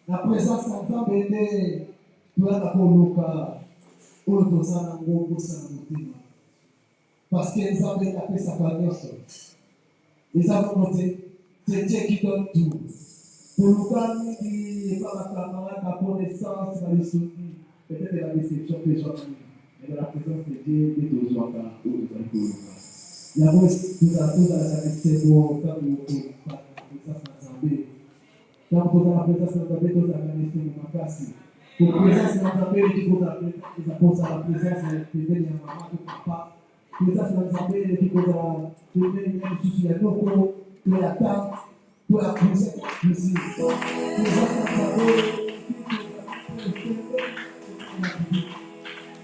La présence en béné, tu as la coloca, où tu as la gogo sans parce qu'ils ont appelé sa connaissance. Ils ont noté, c'est Dieu qui donne tout. Pour nous garder qui n'est pas la camarade, la connaissance, la soutenir, peut-être la déception que j'ai eue, mais dans la présence de Dieu, il est toujours là, où tu as le il y a aussi tout à la c'est bon, quand vous avez la présence d'Azambé. Quand vous avez la présence d'Azambé, vous avez la présence de pour présence d'Azambé, vous avez la présence de maman, de papa. Présence d'Azambé, vous avez la présence de Noko, de la tante, de la présence ici. Présence d'Azambé,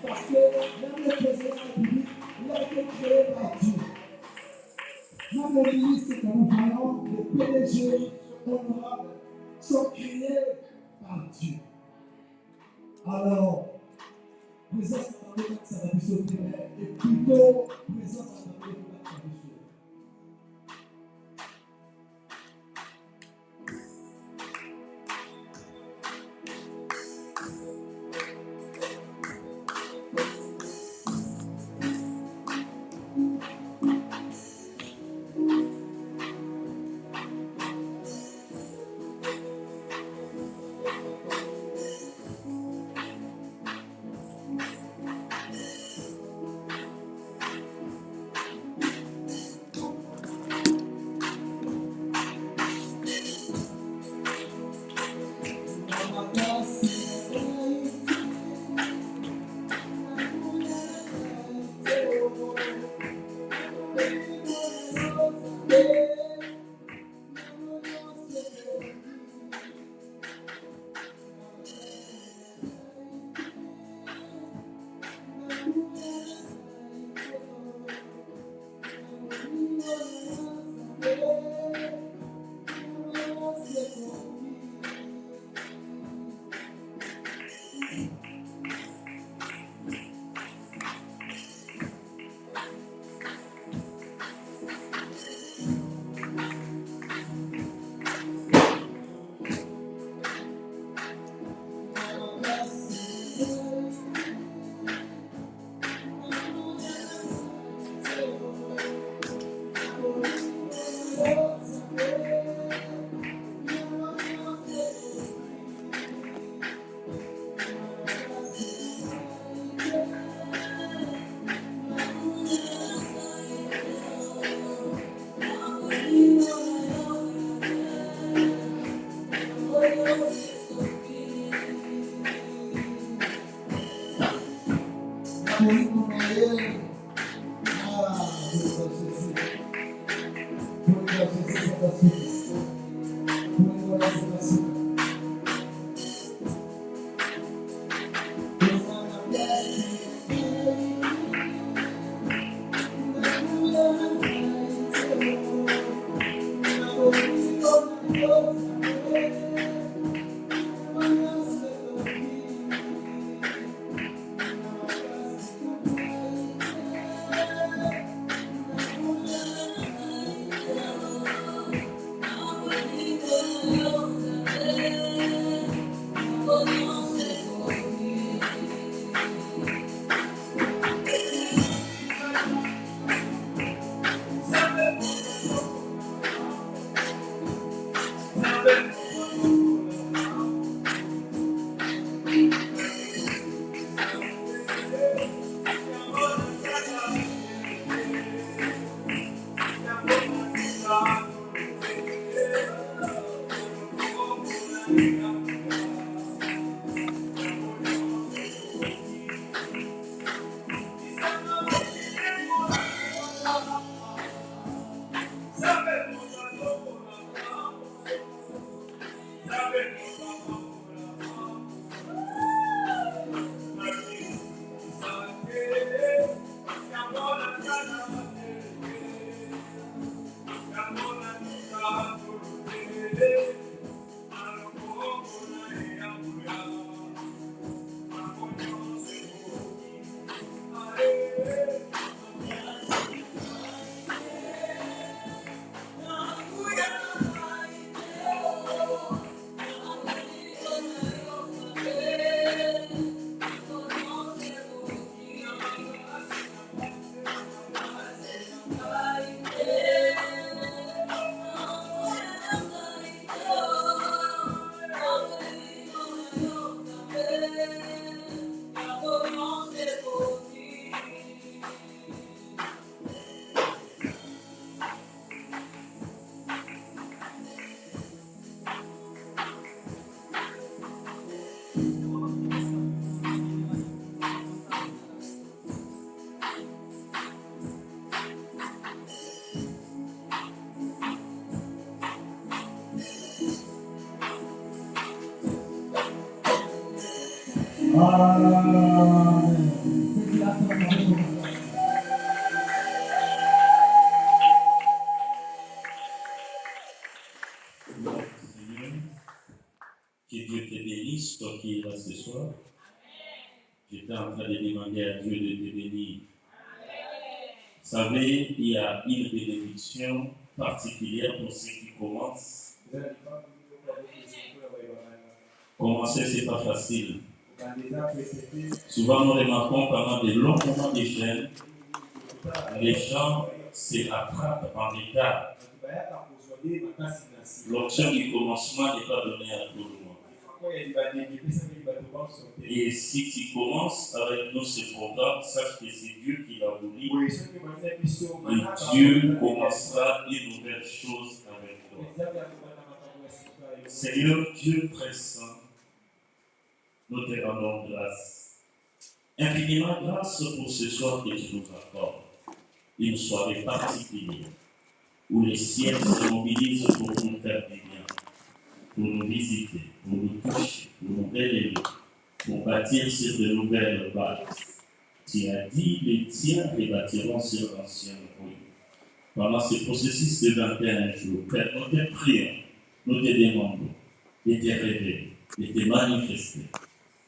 parce que même le président de la République, il a été créé par Dieu. Même les ministres que nous voyons, les PDG honorables, sont créés par Dieu. Alors, présence à la tête, ça va plus sauter, et plutôt présence à la tête, ça va plus sauter. Amen. Que Dieu te bénisse, toi qui es là ce soir. J'étais en train de demander à Dieu de te bénir. Vous savez, il y a une bénédiction particulière pour ceux qui commencent. Commencer, ce n'est pas facile. Souvent, nous remarquons pendant de longs moments de jeûne, les gens se rattrapent en retard. L'option du commencement n'est pas donnée à tout le monde. Et si tu commences avec nous ce programme, sache que c'est Dieu qui l'a voulu. Et Dieu commencera une nouvelle chose avec toi. Seigneur Dieu très saint, nous te rendons grâce. Infiniment grâce pour ce soir que tu nous accordes. Une soirée particulière où les ciels se mobilisent pour nous faire du bien, pour nous visiter, pour nous toucher, pour nous élever, pour bâtir sur de nouvelles bases. Tu as dit, les tiens rebâtiront sur l'ancienne ruine. Pendant ce processus de 21 jours, Père, nous te prions, nous te demandons de te révéler, de te manifester,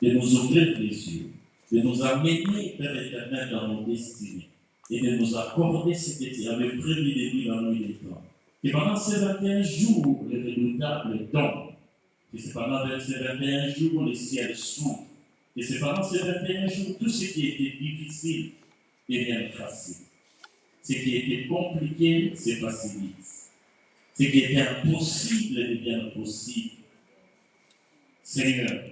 de nous ouvrir les yeux, de nous amener, Père éternel, dans nos destinées, et de nous accorder ce que tu avais prévu depuis la nuit des temps. Et pendant ces 21 jours, le redoutable tombe. Et c'est pendant ces 21 jours, le ciel s'ouvre. Et c'est pendant ces 21 jours, tout ce qui était difficile devient facile. Ce qui était compliqué se facilite. Ce qui était impossible devient possible. Seigneur,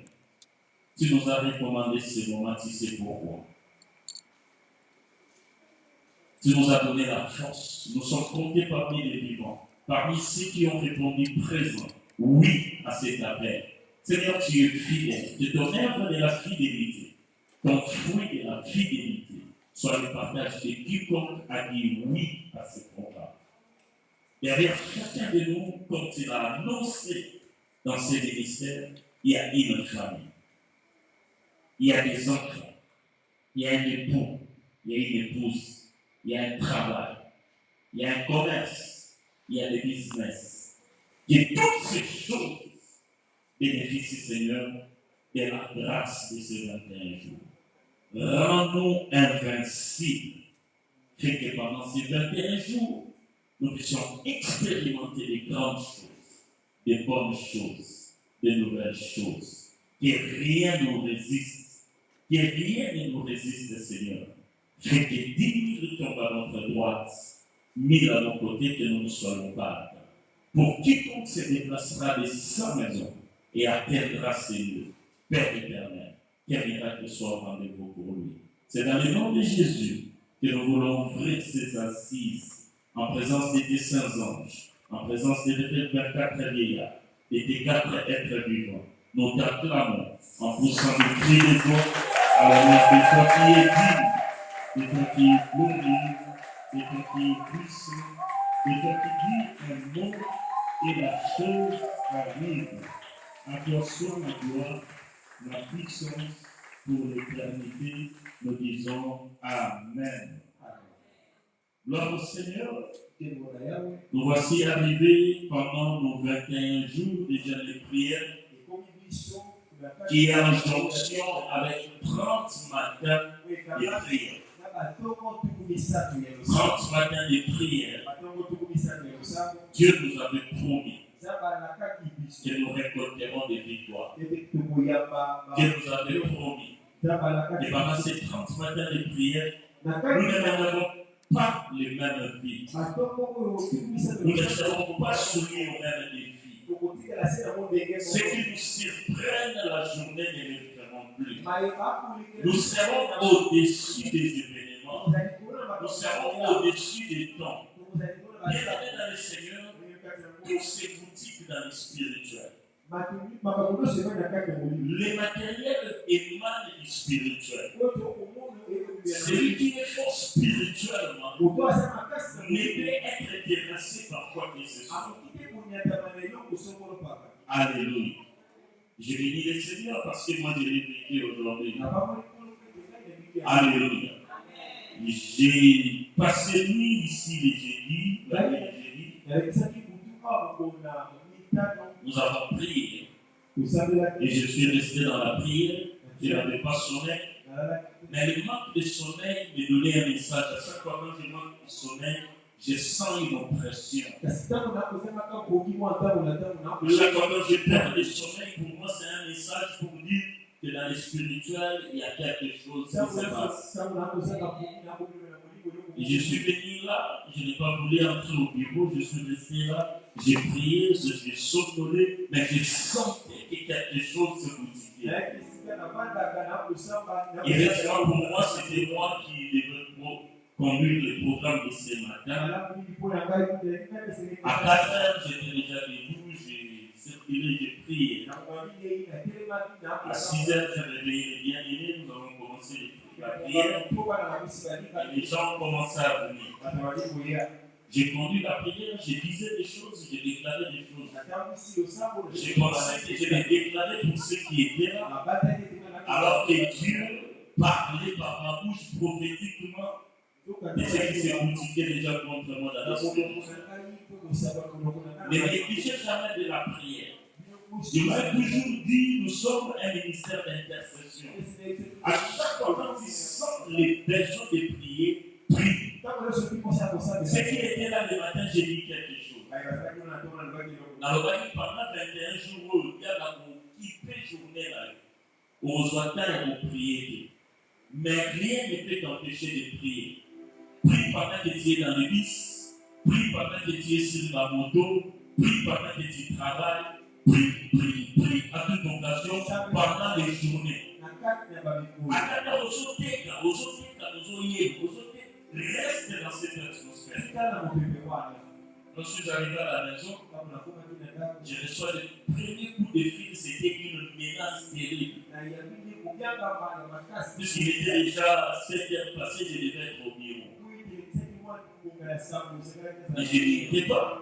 tu nous as recommandé ce moment, tu sais pourquoi. Tu nous as donné la force. Nous sommes comptés parmi les vivants, parmi ceux qui ont répondu présent, oui, à cet appel. Seigneur, tu es fidèle. De ton œuvre de la fidélité, ton fruit de la fidélité, soit le partage de quiconque a dit oui à ce programme. Derrière chacun de nous, comme tu l'as annoncé dans ces ministères, il y a une famille. Il y a des enfants. Il y a un époux. Il y a une épouse. Il y a un travail, il y a un commerce, il y a des business. Et toutes ces choses bénéficient, Seigneur, de la grâce de ces 21 jours. Rends-nous invincibles. Fait que pendant ces 21 jours, nous puissions expérimenter des grandes choses, des bonnes choses, des nouvelles choses. Que rien ne nous résiste. Que rien ne nous résiste, Seigneur. Fait que 10 000 tombent à notre droite, 1000 à nos côtés, que nous ne soyons pas. Pour quiconque se déplacera de sa maison et atteindra ses lieux, Père éternel, qu'un miracle soit au rendez-vous pour lui. C'est dans le nom de Jésus que nous voulons ouvrir ces assises en présence de tes saints anges, en présence de tes 24 vieillards, de tes 4 êtres vivants. Nous t'acclamons en poussant des cris de joie à la main de toi qui es digne. De toi qui est glorieux, de toi qui est puissant, de toi qui dit un mot et la chose arrive. À toi soit la gloire, la puissance pour l'éternité. Nous disons Amen. Gloire au Seigneur. Nous voici arrivés pendant nos 21 jours de jeûne et prière, qui est en jonction avec 30 matins de prière. 30 matins de prière. Dieu nous avait promis que nous récolterons des victoires. Dieu nous avait promis que pendant ces 30 matins de prière, nous n'avons pas les mêmes vies. Nous ne serons pas soumis aux mêmes défis. Ce qui nous surprennent la journée ne le feront plus. Nous serons au-dessus des événements. Nous serons au-dessus des temps. Bienvenue dans le Seigneur, tout s'éboutique dans le spirituel. Le matériel émane du spirituel. Celui qui est fort spirituellement ne peut être terrassé par quoi que ce soit. Alléluia. Je bénis le Seigneur parce que moi je l'ai vécu. vérité aujourd'hui. Alléluia. J'ai passé nuit ici les jeudis, nous avons prié. Et je suis resté dans la prière. Je n'avais pas sommeil. Mais le manque de sommeil me donnait un message. À chaque fois que je manque de sommeil, je sens une oppression. Chaque fois que je perds le sommeil, pour moi, c'est un message pour dire que dans le spirituel, il y a quelque chose qui se passe. Et je suis venu là, je n'ai pas voulu entrer au bureau, je suis resté là, j'ai prié, je suis somnolé, mais je sentais que quelque chose se bousillait. Et récemment pour moi, c'était moi qui devais conduire le programme de ce matin. À 4 heures, j'étais déjà debout, j'ai circulé, j'ai prié. À 6 heures, j'ai réveillé les bien-aimés, nous avons commencé la prière. Et les gens ont commencé à venir. J'ai conduit la prière, j'ai disais des choses, j'ai déclaré des choses. J'ai pensé que je les déclarais pour ceux qui étaient là. Alors que Dieu parlait par ma bouche prophétiquement de ce qui s'est boutiqué déjà contre moi dans l'esprit. Ne négligez jamais de la prière. Je vous ai toujours dit, nous sommes un ministère d'intercession. À chaque fois quand ils sentent les besoins de prier, prie. Ce qui était là le matin, j'ai dit quelque chose. Alors, pendant 21 jours, il y a la journée là. On doit prier. Mais rien ne peut t'empêcher de prier. Prie pendant que tu es dans le bus, prie pendant que tu es sur la moto, prie pendant que tu travailles, prie à toute occasion pendant les journées. Reste dans cette atmosphère. Quand je suis arrivé à la maison, je reçois le premier coup de fil, c'était une menace terrible. Puisqu'il était déjà 7 heures passées, je devais être au bureau. Et je n'étais pas.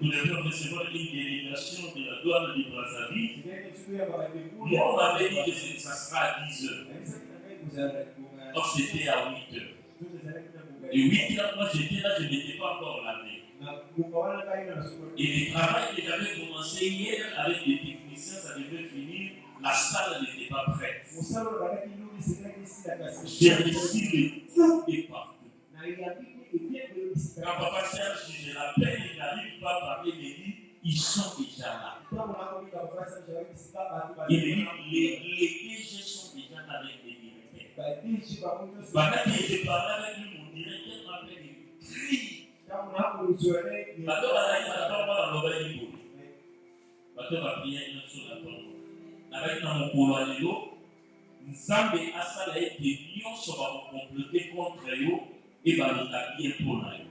Nous devions recevoir une délégation de la douane du Brazzaville. Moi, on m'avait dit que ça sera à 10 heures. Donc c'était à 8 heures. Et 8 heures, moi j'étais là, je n'étais pas encore lavé. Et le travail que j'avais commencé hier avec les techniciens, ça devait finir. La salle n'était pas prête. J'ai reçu le coup et partout. Quand papa Serge, je l'appelle, il n'arrive pas à parler, il me dit, ils sont déjà là. Il me dit, les DG sont déjà là avec les directeurs. Pendant que je parlais avec lui, mon directeur m'appelle et crie. Bateau va prier sur la tombe. Avec dans mon couloir, Nzambe asala ete nyonso bakokomplote contre yo et balotabie pour yo.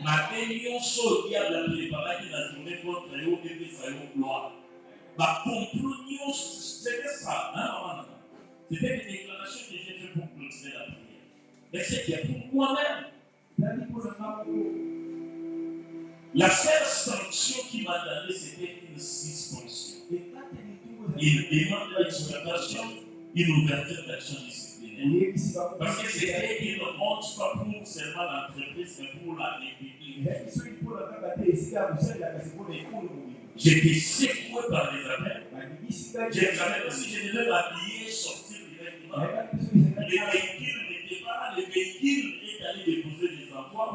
Mabe nyonso diable a préparé la journée contre yo et pesa yo gloire. Complot nyonso, c'était ça. Non. C'était des déclarations que j'ai faites pour clôturer la prière. Mais c'était pour moi-même. La seule sanction qui m'a donnée, c'était une suspension. Il demande l'exploitation, une ouverture d'action disciplinaire. Parce que c'était une honte, pas pour seulement l'entreprise, mais pour la République. J'étais secoué par les appels. Je savais que si je devais m'habiller, sortir directement. Les véhicules n'étaient pas là, les véhicules étaient allés déposer des enfants.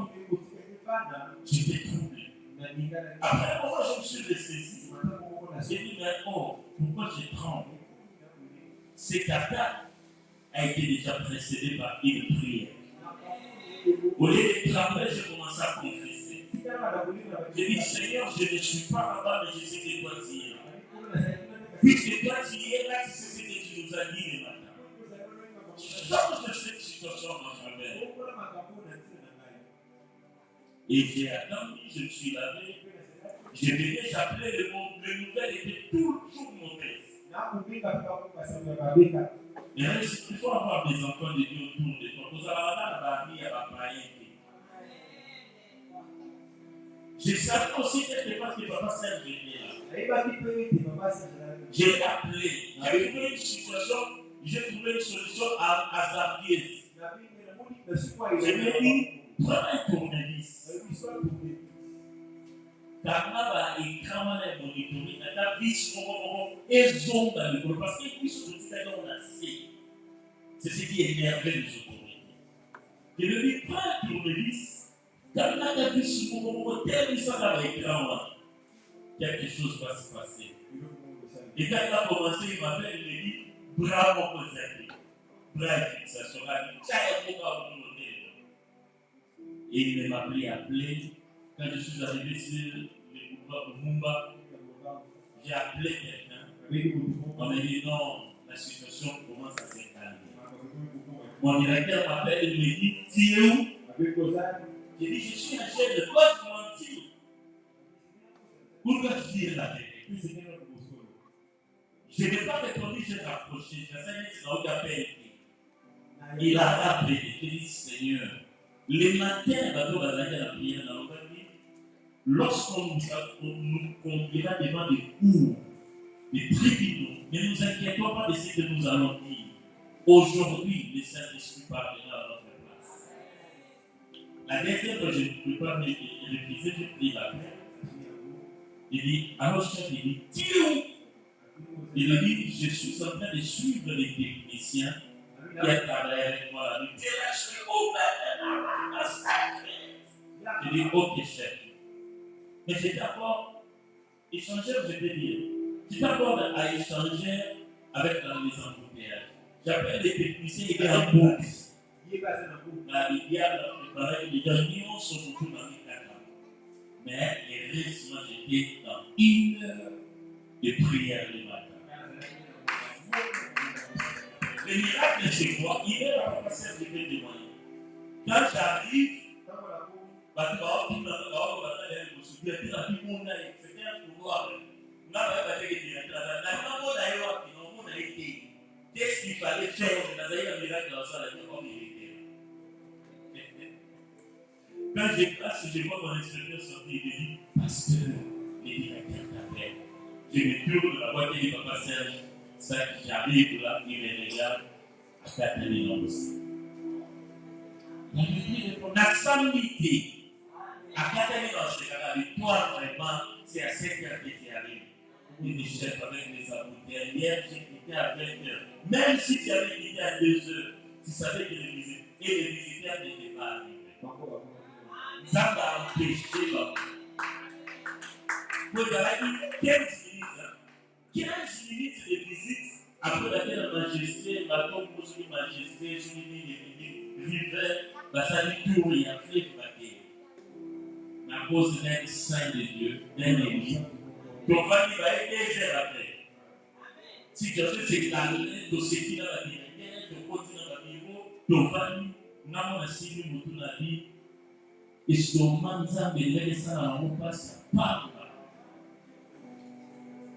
J'étais troublé. Après un moment, je me suis ressaisi. J'ai dit, mais oh, pourquoi je tremble? Cette attaque a été déjà précédée par une prière. Au lieu de trembler, j'ai commencé à confesser. J'ai dit, Seigneur, je ne suis pas là-bas, mais je sais que toi tu es là. Puisque toi tu es là, tu sais ce que tu nous as dit le matin. Change de cette situation en faveur. Et j'ai attendu, je me suis lavé. Je venais, j'appelais le nouvelle était toujours mauvaise. Mais il faut avoir des enfants de Dieu autour de toi. Vous allez avoir je savais aussi quelque part que papa Serge était là. J'ai appelé. J'ai trouvé une situation j'ai trouvé une solution hasardeuse. Je me dis, prends un tournevis. Karnaba et Kamana monitoring, la vis et zone dans le corps. Parce que puis sur le stade, on a assez. C'est ce qui énervait les autorités. Je me dis, prends un tournevis. Karnaba vis sur mon tel, il s'en va écran. Quelque chose va se passer. Et quand il a commencé, il m'appelle, il me dit, bravo, Kozaki. Bravo, ça sera une et il m'a appelé. Quand je suis arrivé sur le boulevard de Mumba, j'ai appelé quelqu'un. On m'a dit non, la situation commence à se calmer. Mon directeur m'appelle et me dit, tu es où? J'ai dit, je suis un chef de poste mentir. Pourquoi je dis la vérité? Je n'ai pas répondu, j'ai rapproché. J'ai appelé. Il a rappelé, il dit, Seigneur, les matins, la prière dans le lorsqu'on nous conduira devant des cours, des tribunaux, ne nous inquiétons pas de ce que nous allons dire. Aujourd'hui, le Saint-Esprit parlera à notre place. La dernière fois, je ne peux pas me réviser, j'ai pris la paix. Il dit, alors chef, il dit, tu es où? Il me dit, je suis en train de suivre les techniciens qui a travaillé avec moi la nuit. Je suis ouvert. Je dis, ok chef. Mais j'ai d'abord échangé, je vais dire, j'ai d'abord à échanger avec les embouteillages. J'appelle les techniciens, ils viennent en boucle. Il y a préparé les réunions sur le tour dans les cas. Mais les restes, moi j'étais dans 1 heure de prière le matin. Le miracle de chez moi, il est la capacité de témoigner. Quand j'arrive, c'était un pouvoir. Qu'est-ce qu'il fallait faire? Quand j'ai place, je vois mon inspecteur sortir, il me dit, pasteur, les directeurs t'appellent. Je me tourne de la boîte et dit, papa Serge, ça j'arrive là, il me regarde, à 4 ans aussi. La samedi, à 4 ans, toi vraiment, c'est à 7 heures que tu arrives. Il dit, chef, avec les embouteillages, hier j'ai quitté à 20 heures. Même si tu avais quitté à 2 heures, tu savais que les visiteurs n'étaient pas arrivés. Ça va empêcher l'homme. Vous avez dit 15 minutes de visite, après laquelle la majesté, la tombe pour une majesté, sur une rivière, ça dit tout, il y a fait de la terre. À cause d'un saint de Dieu, d'un élu, ton famille va être 2 heures après. Si tu as fait cette année, tu sais qui dans la directeur, tu continues dans la bureau, ton famille, n'a pas signé mon tour la vie. Et je te demande ça, mais laisse ça dans mon passe, pas.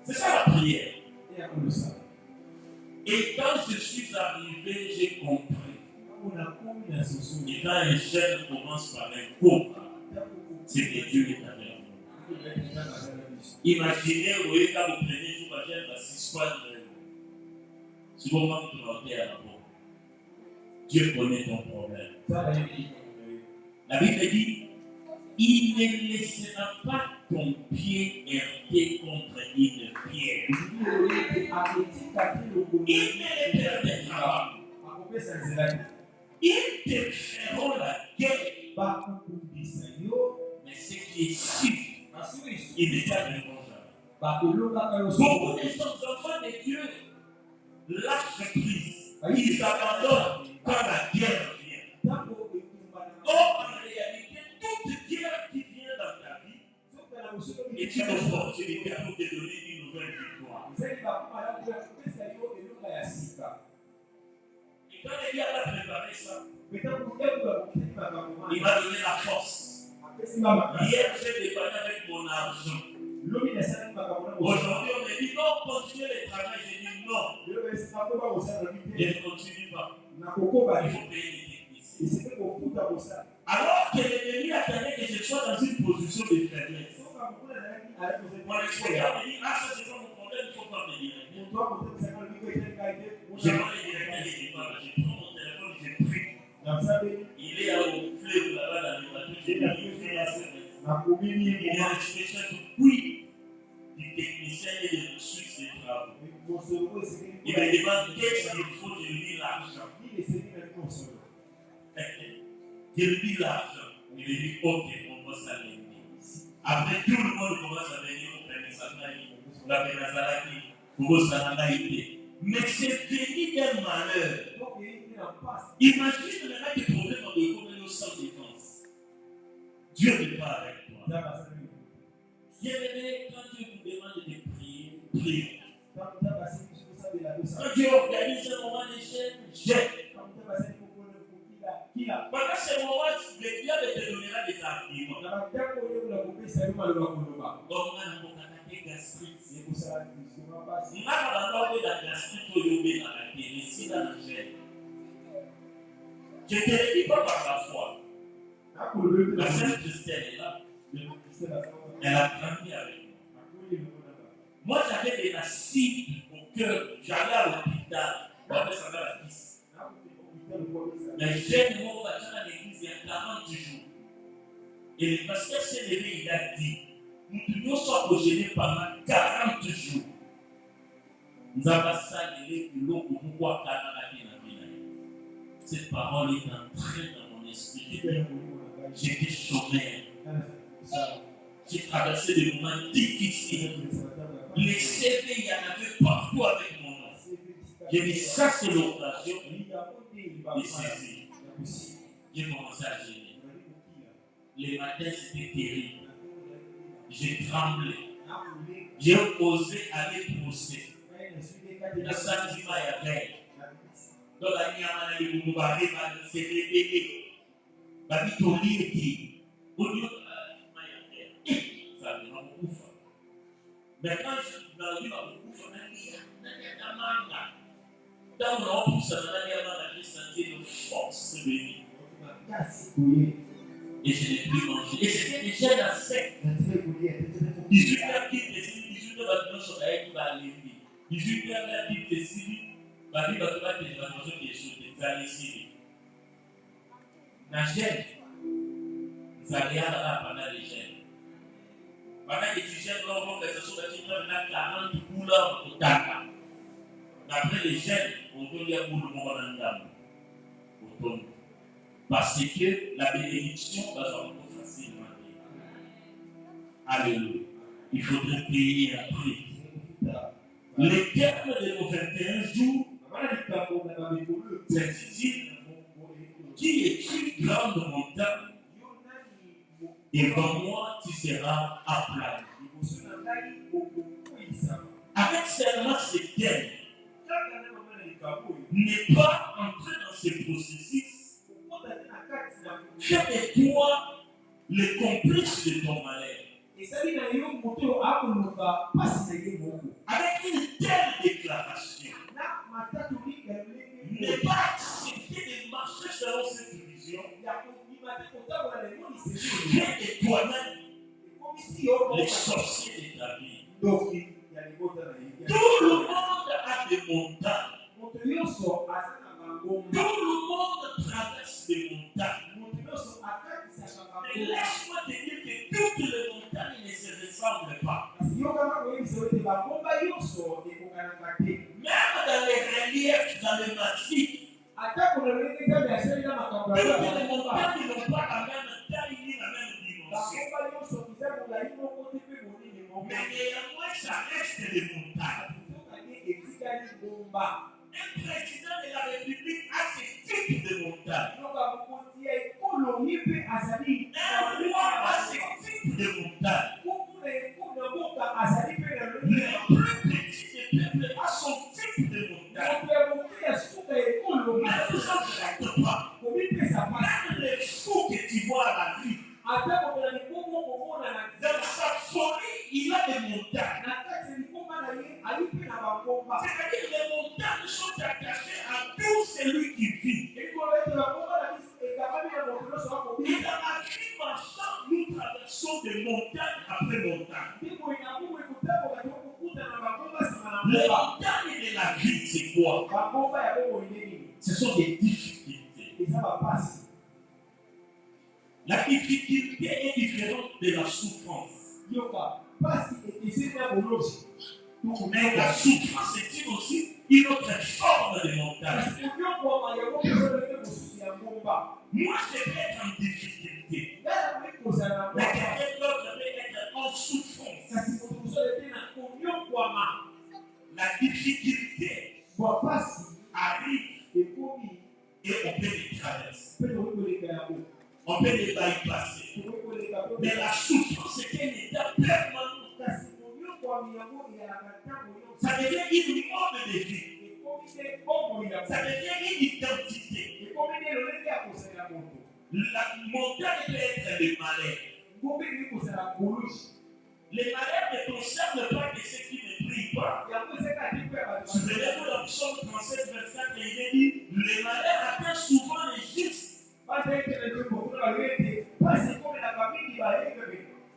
C'est ça la prière. Et quand je suis arrivé, j'ai compris. Et quand un jeune commence par un combat, c'est que Dieu est avec nous. Imaginez, vous voyez, quand vous prenez tout ma chaîne, 6 fois de c'est le moment où tu vas à la porte. Dieu connaît ton problème. La Bible dit, il ne laissera pas ton pied heurter contre une pierre. Il ne les perdra pas. Ils te feront la guerre. Mais ce qui est sûr, il ne t'arriveront jamais. Beaucoup de enfants de Dieu lâchent prise. Ils abandonnent quand la guerre vient. Or, en réalité, toute guerre qui vient dans ta vie est une opportunité pour te donner une nouvelle victoire. Et quand Dieu a préparé ça, il m'a donné la force. Hier, j'ai dépanné avec mon argent. Aujourd'hui, on me dit non, continuez le travail. J'ai dit non. Je ne continue pas. Il faut payer les techniciens. Alors que l'ennemi attendait que je sois dans une position de faiblesse. Mon expérience me dit, ah, ça c'est pas mon problème, il ne faut pas me dire. Je vais les dire. Il y a l'expression de oui du technicien et de suisse des travaux. Il me demande qu'est-ce qu'il faut, je lui dis l'argent. Je lui dis l'argent. Il lui dit ok, on va s'aligner. Après tout le monde commence à venir au Pénisanaï, la Pénisanaï, pour Sananaï. Mais c'est venu d'un malheur. Imagine maintenant des problèmes de communauté sans défense. Dieu n'est pas avec toi. Bien-aimé, quand Dieu vous demande de prier, priez. Quand Dieu organise un moment de jeûne, jeûne. Pendant ce moment, le diable te donnera des arguments. Comme on a un gastrite. On a la gastrite au yobé dans la télé, ici dans le jeûne. Je ne te le dis pas par la foi. La Sainte Christelle est là. Elle a grandi avec moi. Moi, j'avais des acides au cœur. J'allais à l'hôpital. On appelle ça dans la piste. Mais j'ai mon bâtiment à l'église il y a 40 jours. Et le pasteur s'est levé, il a dit nous devions soit gênés pendant 40 jours. Nous avons salé de l'eau pour pouvoir canaliser la vie. Cette parole est entrée dans mon esprit. J'étais chômeur. J'ai traversé des moments difficiles. Les CV, il y en avait partout avec mon nom. J'ai dit ça, c'est l'occasion de saisir. J'ai commencé à gêner. Les matins, c'était terrible. J'ai tremblé. J'ai osé aller pousser. Le sentiment est vrai. Donc, la nuit, on a dit que nous allons se réveiller. La vie au lit au lieu de ça me rend ouf. Mais quand je suis dans la vie, ouf, dans mon ouf, ça m'a dit j'ai senti une force venir. Et je n'ai plus mangé. Et c'était déjà la sec. 18h qui décide, 18h, la sur la qui va aller. 18h, la qui décide, la vie va te battre, la maison qui est sur les années ici. La gêne, nous allons là pendant les gènes. Pendant que tu gènes dans l'organisation de la 40 couleurs au Dakar. D'après les gènes, on peut lire pour le moment en gamme. Parce que la bénédiction va se rendre facilement. Alléluia. Il faudrait prier après. Le terme de nos 21 jours, c'est-à-dire qui est une grande montagne, devant moi tu seras aplanie. Avec seulement ce thème, n'est pas entrer dans ce processus, fais de toi le complice de ton malheur. Avec une telle déclaration, n'est pas accepter de marcher selon cette vision. Fais de toi-même les sorciers de ta vie. Tout le monde a des montagnes. Tout le monde traverse des montagnes. Mais laisse-moi te dire que toutes les montagnes ne se ressemblent pas. Même dans les reliefs, dans les massifs, toutes les montagnes n'ont pas la même taille ni la même dimension. Mais néanmoins, ça reste des montagnes. Un président de la République a ce type de montagne. Un roi a ce type de montagne. Le plus petit des peuples a son type de montagne. Ne vous inquiétez pas. Même les fous que tu vois à la vie, dans sa folie, il a des montagnes. C'est-à-dire les montagnes sont attachées à tout celui qui vit. Et dans la vie marchande, nous traversons des montagnes après montagnes. Les montagnes de la vie, c'est quoi? Ce sont des difficultés. La difficulté est différente de la souffrance. Mais la souffrance est aussi une autre forme de montagne. Moi, je peux être en difficulté. Mais quelqu'un d'autre peut être en souffrance. La difficulté arrive et on peut les traverser. On peut les bypasser. Mais la souffrance est un état permanent. Ça devient une mode de vie. Ça devient une identité. La montagne peut être le malheur. Les malheurs ne concernent pas que ceux qui ne prient pas. Souvenez-vous dans Psaume 37, 24, il est dit les malheurs atteignent souvent les justes.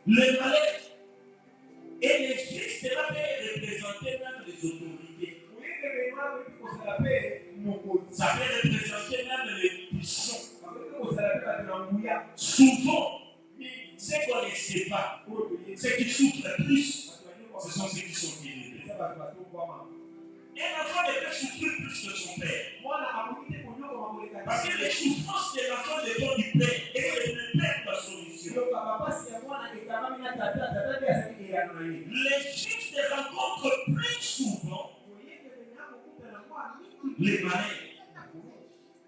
Les malheurs et les justes là peuvent représenter même les autorités. Ça peut représenter même les puissants. Souvent, ceux qu'on ne sait pas, ceux qui souffrent plus, ce sont ceux qui sont élevés. Un enfant ne peut souffrir plus que son père. Parce que les souffrances de l'enfant dépendent du père. Et c'est le père la solution. Les justes rencontrent plus souvent les malheurs.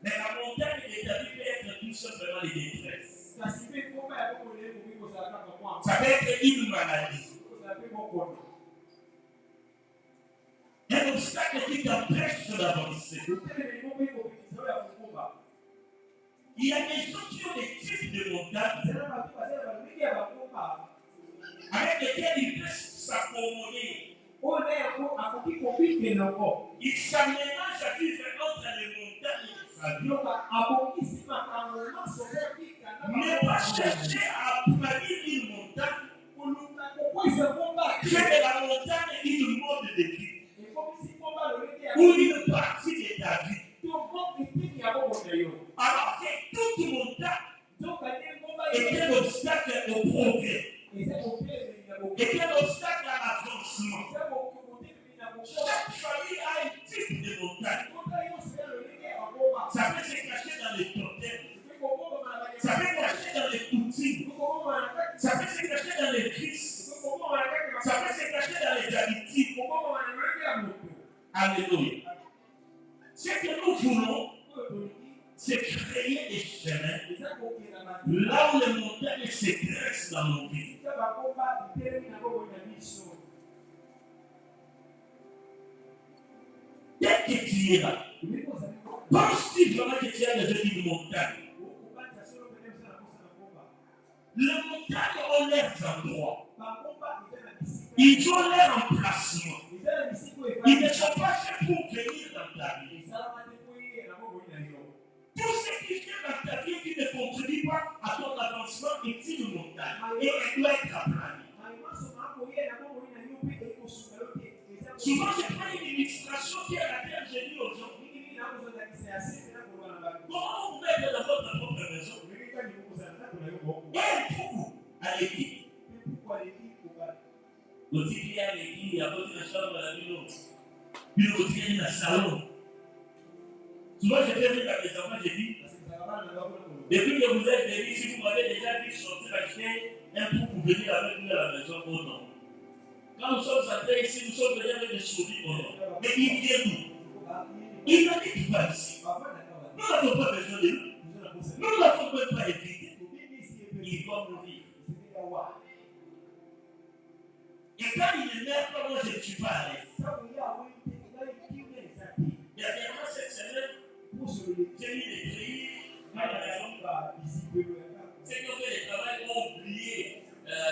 Mais la montagne de ta vie peut être tout simplement les détresses. Ça peut être une maladie. Un obstacle qui t'empêche d'avancer. Il y a des gens qui ont des types de montagnes avec lesquels ils peuvent s'accommoder. Ils s'aménagent à vivre entre les montagnes de sa vie. Ne pas chercher à aplanir une montagne. Faire de la montagne une mode de vie. Ou une partie de ta vie. Alors que toute montagne est un obstacle au progrès. Est un obstacle à l'avancement. Chaque famille a un type de montagne. Ça peut se cacher dans les totems. Ça peut se cacher dans les coutumes. Ça peut se cacher dans les vices. Ça peut se cacher dans les habitudes. Alléluia. Ce que nous voulons, c'est créer des chemins là où les montagnes se dressent dans nos vies. Dès que tu es là, penses-tu vraiment que tu as devenu une montagne? Les montagnes ont leurs endroits. Ils ont leur emplacement. Ils ne sont pas faits pour venir dans ta vie. Tout ce qui vient dans ta vie qui ne contribue pas à ton avancement est une montagne. Et elle doit être aplanie. Souvent, je prends une illustration qui est à laquelle j'ai dit aux gens. Comment vous pouvez être dans votre propre maison? Et beaucoup à l'équipe. Vous dites qu'il y a l'équipe, il y a votre chambre à la maison. Puis vous dites qu'il y a un salon. Souvent, je fais venir à mes enfants, j'ai dit, depuis que vous êtes venus, si vous m'avez déjà dit sortir acheter un pot pour venir avec nous à la maison, oh non. Quand nous sommes entrés ici, nous sommes venus avec des sourires, oh non. Mais il vient d'où? Il n'habite pas ici. Nous n'avons pas besoin de lui. Nous ne l'avons même pas évité. Il doit mourir. Et quand il est mère, moi je ne suis pas à l'aise. Dernièrement, cette semaine, j'ai mis des grilles à la maison. Ceux qui ont fait le travail ont oublié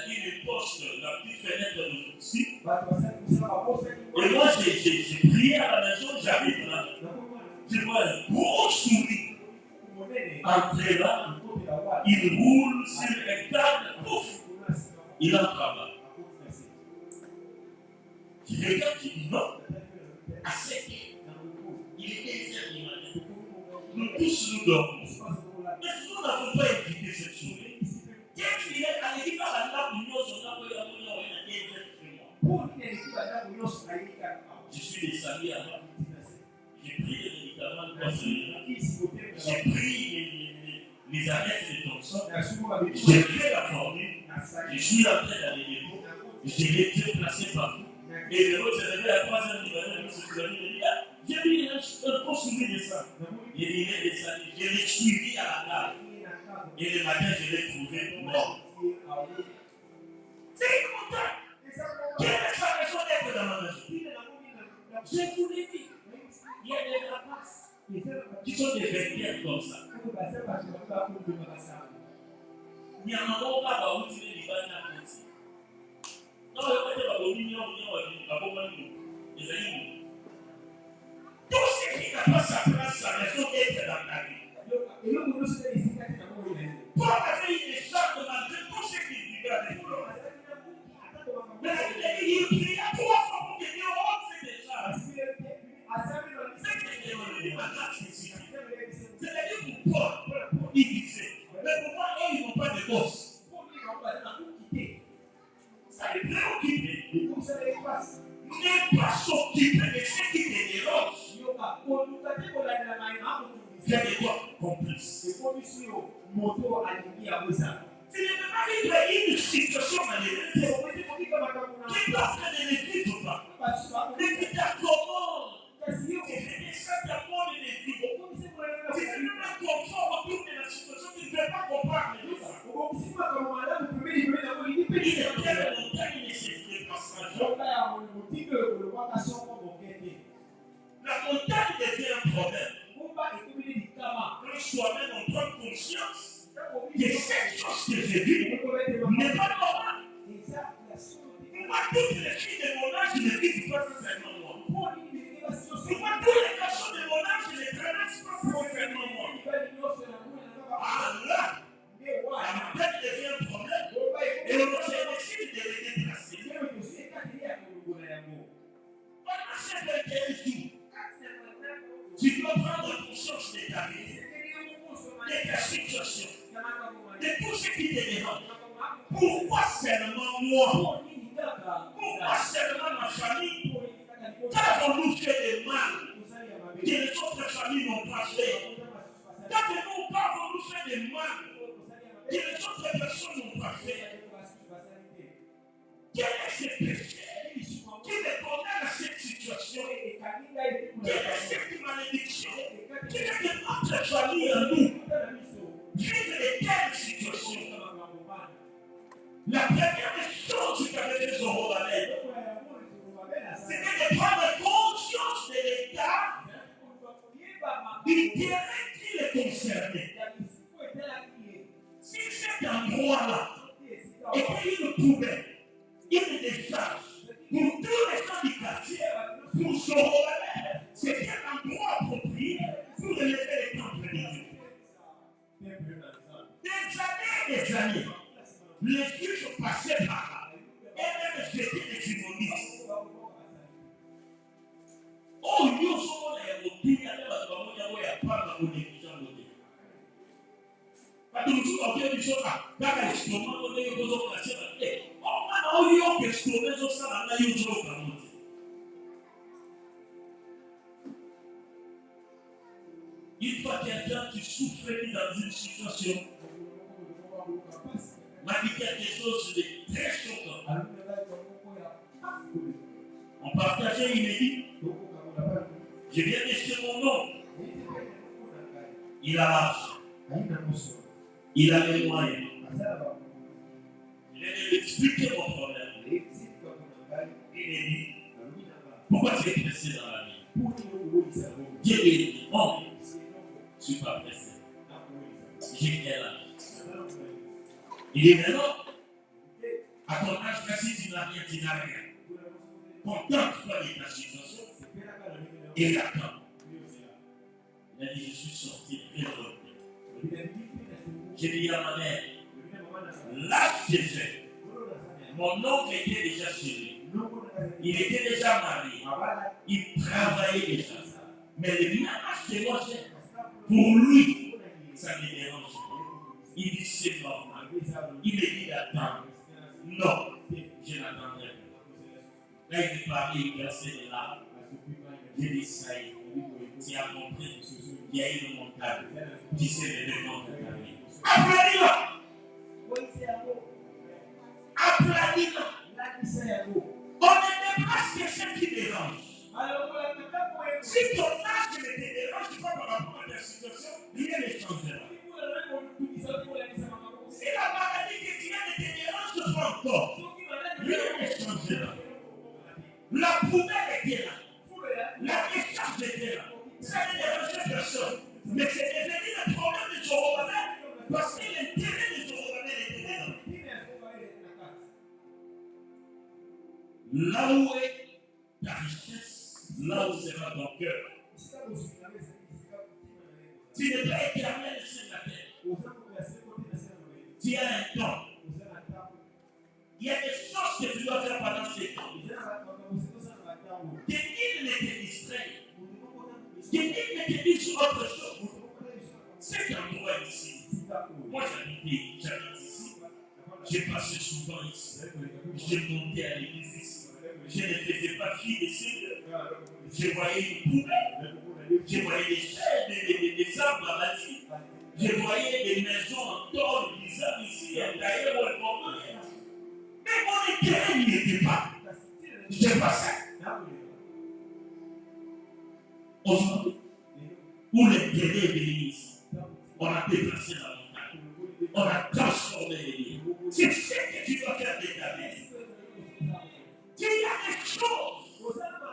une poste, la petite fenêtre de ici. Et moi, j'ai prié à la maison, j'arrive là. Je vois un gros souris entrer là. Il roule sur un câble, pouf, il entre là-bas. Je regarde, je dis non, à 7 heures. Il est 2 heures du matin. Nous tous nous dormons. Mais nous n'avons pas évité cette souris. ça. J'ai fait la formule. Je suis entré dans les dépôts. Je l'ai déplacé partout. Et le l'autre s'est levé à 3h du matin. Il me dit, j'ai vu un gros soumis de ça. Il est descendu. Je l'ai suivi à la cave. Et le matin, je l'ai trouvé mort. C'est une montagne. Quelle est sa raison d'être dans ma maison? Je vous l'ai dit. Il y a des rapaces qui sont des vainqueurs comme ça. Il y a un moment où on va utiliser les bannes à côté. Non, il y a des millions tout ce qui n'a pas sa place, sa raison d'être dans la vie. Paul avait une écharpe malgré tout ce qu'il vivait avec lui. Mais la Bible dit qu'il pria 3 fois pour que Dieu ôte cette écharpe. C'est-à-dire pour Paul, il disait, mais pourquoi eux, ils n'ont pas de gosse? Ça les préoccupe. Ne pas s'occuper de ce qui te dérange. Fais de toi complice. Tu ne peux pas vivre une situation malheureuse qui parce que ne vivre pas. Mais tu t'accommodes. Tu fais ça d'amour et de vivre. Tu fais même un confort autour de la situation. Tu ne peux pas comprendre ça. Il est très montagne et c'est passage. La montagne devient un problème. Quand soi-même on prend conscience que cette chose que j'ai vue n'est pas normale. Pourquoi toutes les filles de mon âge ne vivent pas sincèrement moi? Pourquoi tous les garçons de mon âge ne traversent pas sincèrement moi? Ah là, la montagne devient un problème. Et on décide de les déplacer. Pendant ces 21 jours, tu dois prendre conscience de ta vie, de ta situation, de tout ce qui te dérange. Pourquoi seulement moi? Pourquoi seulement ma famille? Qu'avons-nous fait de mal que les autres familles n'ont pas fait? Qu'avons-nous fait de mal que les autres personnes n'ont pas fait? Quel est ce péché qui me condamne à cette situation? Quelle est cette malédiction qui fait que notre famille à nous vive de telles situations? La première chose qu'avait fait Zorobabel, c'était de prendre conscience de l'état du terrain qui le concernait. Si cet endroit-là était une poubelle, une décharge pour tous les gens du quartier, pour Zorobabel, c'était un endroit approprié pour élever les temples de Dieu. Des années, les juges passaient par là et même jetaient des immondices. Oh, nous sommes les routines, pas de négligence. Parce que nous sommes en train dans l'estomac, on est aux occasions. Oh, on a eu que ce qu'on est au salon, on a eu au salon. Il faut quelqu'un qui souffre dans une situation. M'a dit quelque chose de très choquant. On partageait, il me dit, je viens d'acheter mon oncle. Il a l'argent. Il a les moyens. Je viens de lui expliquer mon problème. Il me dit, pourquoi tu es pressé dans la vie? Dieu lui dit, non, je ne suis pas pressé. J'ai quel âge? Il dit, mais non, à ton âge, si tu n'as rien, tu n'as rien. Contente-toi de ta situation et attends. Il a dit, je suis sorti révolté. J'ai dit à ma mère, l'âge que j'ai, mon oncle était déjà chez lui. Il était déjà marié. Il travaillait déjà. Mais le même âge que moi j'ai, pour lui, ça me dérange. Il dit, c'est normal. Il me dit d'attendre. Non, je n'attendrai pas. Là, il me parlait, il versait les larmes. J'ai dit, ça y est, tu as compris. Il y a une montagne. Tu sais les devants de ta vie. Aplanie-la. Aplanie-la. On ne déplace que ce qui dérange. Si ton âge ne te dérange pas par rapport à ta situation, rien ne changera. Si la maladie que tu as ne te dérange pas encore, rien ne changera. La poubelle était là. La décharge était là. Ça ne dérangeait personne. Mais c'est devenu le problème de Zorobabel parce que l'intérêt de Zorobabel était dedans. Là où est ta richesse, là où sera ton cœur. Tu n'es pas éternel sur la terre. Tu as un temps. Il y a des choses que tu dois faire pendant ces temps. Que nul ne te distrait. Que nul ne te dise autre chose. C'est un droit ici. Moi j'habite ici. J'ai passé souvent ici. J'ai monté à l'église ici. Je ne faisais pas fi des Seigneurs. Je voyais une poubelle. Je voyais des chaises, des arbres abattus. Je voyais des maisons en tôle bizarres ici, d'ailleurs au Bordeaux. Mais mon intérêt n'y était pas. Je passais. Aujourd'hui, où l'intérêt est venu ici, on a déplacé la montagne. On a transformé les lieux. C'est ce que tu dois faire de ta vie. Il y a des choses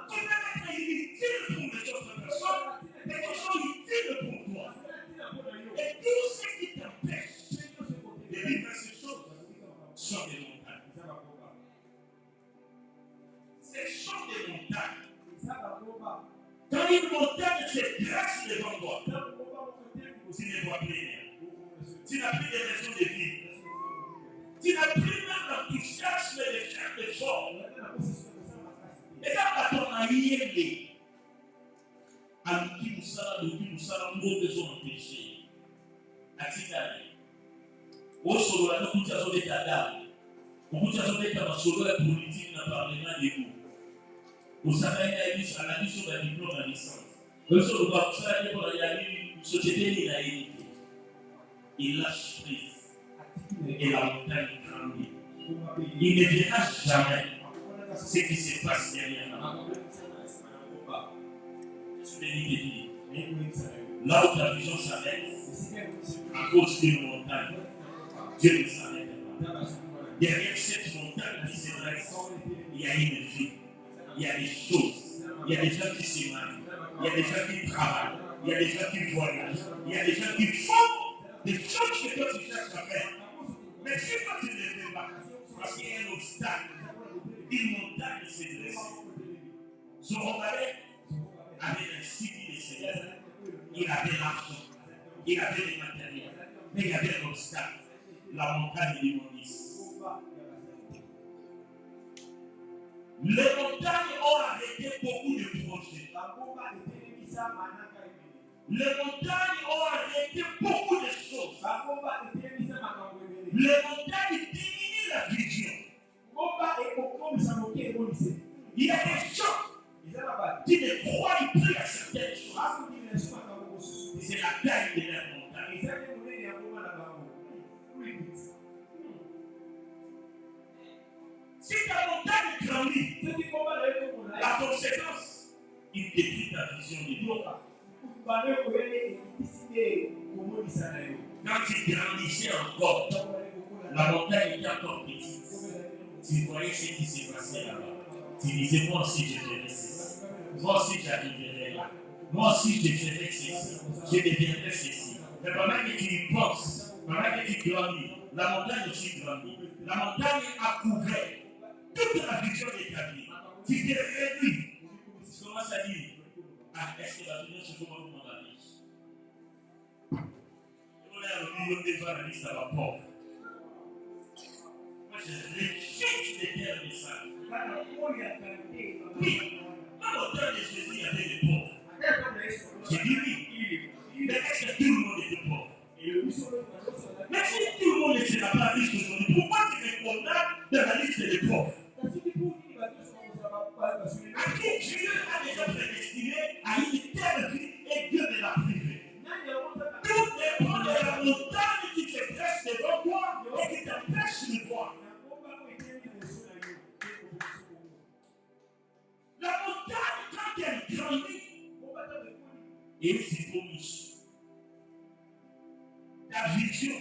qui peuvent être inutiles pour les autres personnes, mais qui sont utiles pour toi. Et tout ce qui t'empêche de vivre ces choses sont des montagnes. Ce sont des montagnes. Quand une montagne se dresse devant toi, tu ne vois plus rien. Tu n'as plus de raison de vivre. Tu n'as plus même l'enthousiasme de faire des efforts. Et quand on a yéli, à l'outil Moussala, nous besoin d'empêcher. À Titani. Au solo, à nous, nous avons des cadavres. Nous avons des cadavres solo et politique dans le Parlement des goûts. Vous savez, il a dit sur le diplôme de licence. Vous savez, il y a une société qui a hérité. Il lâche prise. Et la montagne grandit. Il ne verra jamais ce qui se passe derrière la montagne. Là où ta vision s'arrête, à cause d'une montagne, Dieu ne s'arrête pas. Derrière cette montagne qui se dresse, il y a une vie, il y a des choses, il y a des gens qui se marient, il y a des gens qui travaillent, il y a des gens qui voyagent, il y a des gens qui font des choses que toi tu cherches à faire. Mais si toi tu ne les fais pas, parce qu'il y a un obstacle, une montagne s'est dressée. Zorobabel avait un city de Seigneur. Il avait l'argent, il avait les matériels, mais il y avait un obstacle, la montagne de l'immondice. Les montagnes ont arrêté beaucoup de projets. Les montagnes ont arrêté beaucoup de choses. Les montagnes diminuent la vision. Il y a des gens qui ne croient plus à certaines choses. C'est la taille de leur montagne. Si ta montagne grandit, la conséquence, il détruit ta vision de Dieu. Quand tu grandissais encore, la montagne était encore petite. Tu voyais ce qui s'est passé là-bas. Tu disais, moi aussi je ferai ceci. Moi aussi j'arriverai là. Moi aussi je ferai ceci. Je deviendrai ceci. Mais pendant que tu y penses, pendant que tu grandis, la montagne aussi grandit. La montagne a couvert toute la vision de ta vie. Tu t'es réduit. Tu commences à dire, ah, est-ce que la vision se trouve dans la vie? On est un million de fois la liste à la pauvre. Moi, je refuse de dire de ça. Oui, dans le temps de Jésus, il y avait des pauvres. J'ai dit oui. Mais est-ce que tout le monde était pauvre? Mais si tout le monde était dans la liste aujourd'hui, pourquoi tu me condamnes dans la liste des pauvres? À qui Dieu a déjà prédestiné à une telle vie et Dieu ne l'a privé. Tout dépend de la montagne qui fait Et c'est pour nous. Ta vision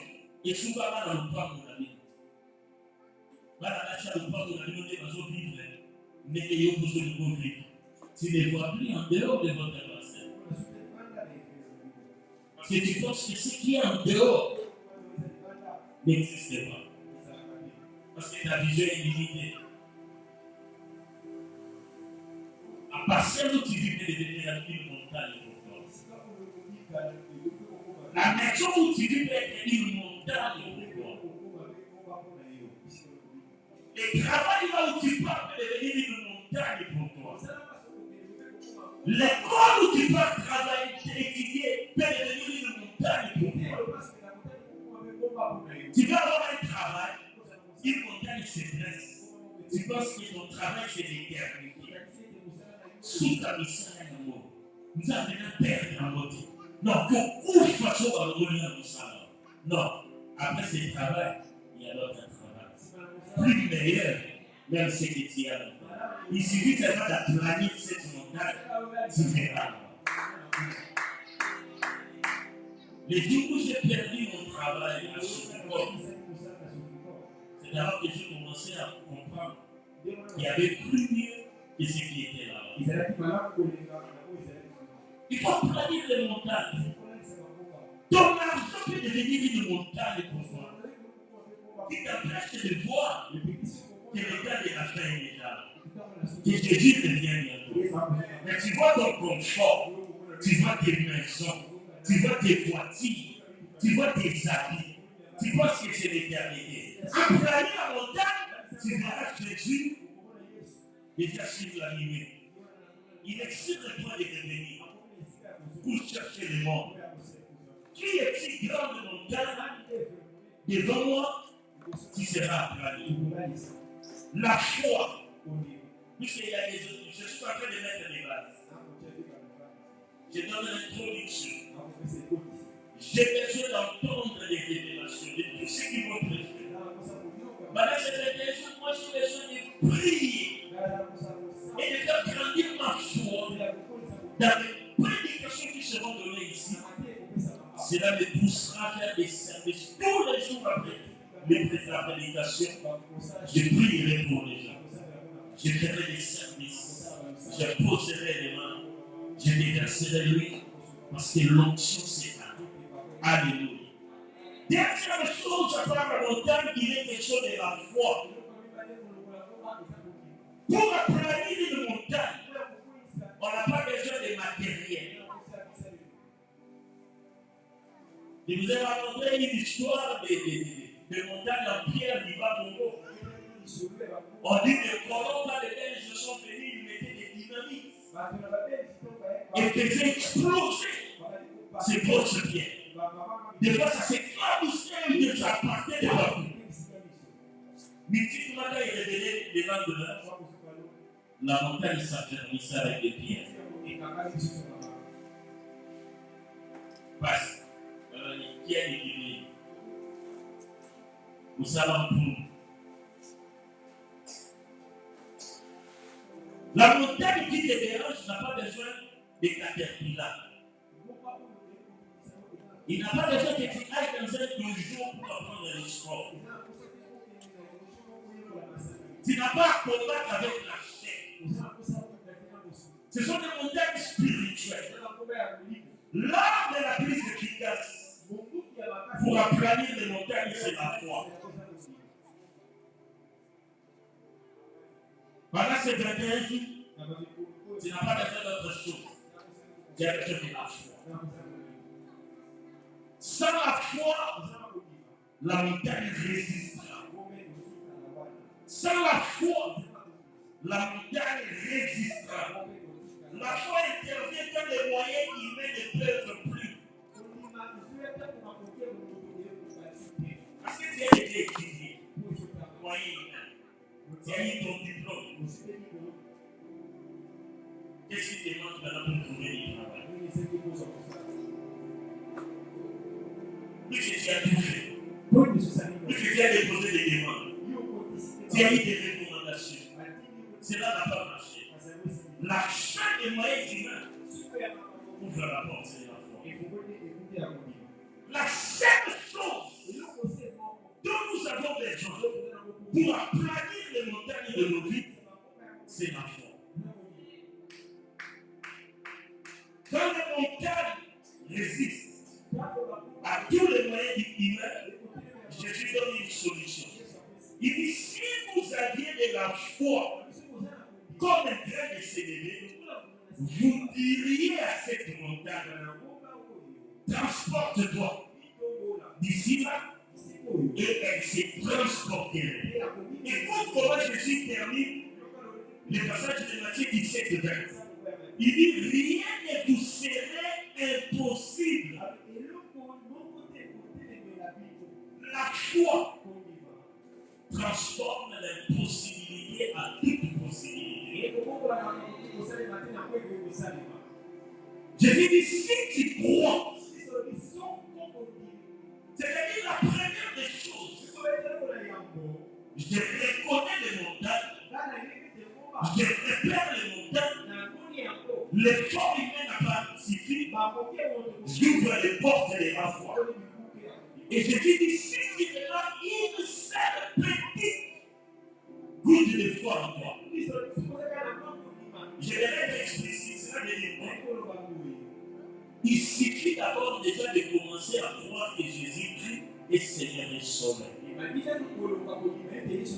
est souvent dans le pas de la vie. Dans la chasse de pas de la vie, on est dans vivre. Mais ayez besoin de vous vivre. Tu ne les vois plus en dehors de votre passé. Parce que tu penses que ce qui est en dehors n'existe pas. Parce que ta vision est limitée. À partir d'où tu vis, tu peux devenir une montagne pour toi. La maison où tu vis peut être une montagne pour toi. Le travail là où tu pars peut devenir une montagne pour toi. L'école où tu pars travailler, étudier peut devenir une montagne pour toi. Tu vas avoir un travail, une montagne se dresse. Tu penses que ton travail c'est l'éternité. Sous ta mission est l'amour. Nous avons un père dans notre vie. Non, que façon à revenir au salon. Non, après ce travail, il y a d'autres travail. Plus meilleur, même ce que tu as. Il suffit seulement d'aplanir cette montagne, tu verras. Les jours où j'ai perdu mon travail à Soufouco, c'est d'abord que j'ai commencé à comprendre qu'il y avait plus mieux que ce qui était là. Il faut planir les montagnes. Ton argent peut devenir une montagne pour toi. Qui t'empêche de voir que le temps de la fin est déjà. Que Jésus revient bientôt. Mais tu vois ton confort, tu vois tes maisons, tu vois tes voitures, tu vois tes habits, tu penses que c'est l'éternité. En planant la montagne, tu verras Jésus déjà sur la nuit. Il est sur le point de revenir pour chercher le monde. Qui est-il grande montagne devant moi, tu seras aplanie. La foi, puisqu'il y a des autres, je suis en train de mettre les bases. Je donne l'introduction. J'ai besoin d'entendre les révélations de tous ceux qui vont prêcher. Pendant ces 21 jours, moi j'ai besoin de prier et de faire grandir ma foi dans les prédications qui seront données ici. Cela me poussera à faire des services tous les jours après les prédications. Je prierai pour les gens. Je ferai des services. Je poserai les mains. Je déverserai l'huile. Parce que l'onction c'est là. Alléluia. Dernière chose à part la montagne, il est question de la foi. Pour aplanir une montagne, on n'a pas besoin de matériel. Je vous ai raconté une histoire de montagne en pierre du Bas-Congo. On dit que quand les Belges sont venus, ils mettaient des dynamites et faisaient exploser ces grosses pierres. Des fois, ça s'est éclaboussé et ça partait de partout. Mythiquement, quand il révélait les lendemain, la montagne s'affermissait avec des pierres. Parce qu'il y a des guillemets. Nous savons tout. La montagne qui te dérange n'a pas besoin de caterpillar. Il n'a pas besoin que tu ailles dans un dojo pour apprendre le sport. Tu n'as pas à combattre avec la chair. Ce sont des montagnes spirituelles. L'art de la plus efficace pour aplanir les montagnes, c'est la foi. Pendant ces 21 jours, tu n'as pas besoin d'autre chose. Tu as besoin de la foi. Sans la foi, la montagne résistera. Sans la foi, la montagne résistera. La foi intervient quand les moyens humains ne peuvent plus. Parce que tu as été étudié, moyen humain. Tu as eu ton diplôme. Qu'est-ce qui te manque maintenant pour trouver du travail? Puisque tu as tout fait. Puisque tu as déposé des demandes. Tu as eu des recommandations. Cela n'a pas marché. La chaîne des moyens humains Ouvre la porte, c'est la foi. La seule chose dont nous avons besoin pour aplanir les montagnes de nos vies, c'est la foi. Quand les montagnes résistent à tous les moyens humains, Jésus donne une solution. Il dit, si vous aviez de la foi comme un grain de sénévé, vous diriez à cette montagne, transporte-toi d'ici là, et elle s'est transportée. Écoute comment Jésus termine le passage de Matthieu 17, 20. Il dit, rien ne vous serait impossible. La foi transforme l'impossibilité à toute possibilité. Jésus dit, si tu crois, c'est-à-dire la première des choses, je reconnais les montagnes, je repère les montagnes, l'effort humain n'a pas suffi, j'ouvre les portes de la foi. Et Jésus dit, si tu as une seule petite goutte de foi en toi, je vais être explicite, cela veut dire quoi? Il suffit d'abord déjà de commencer à croire que Jésus-Christ est Seigneur et Sauveur.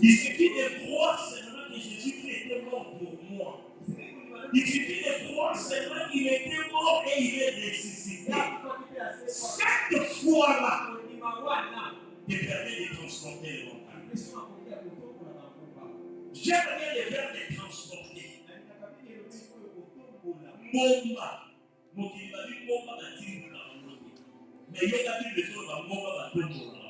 Il suffit de croire seulement que Jésus-Christ était mort pour moi. Il suffit de croire seulement qu'il était mort et il est ressuscité. Cette foi-là te permet de transporter les montagnes. J'aime bien le verbe de transporter. Momba. Mokili babi momba batiri na ngoti. Mais yo kabi le so ba momba batombo na.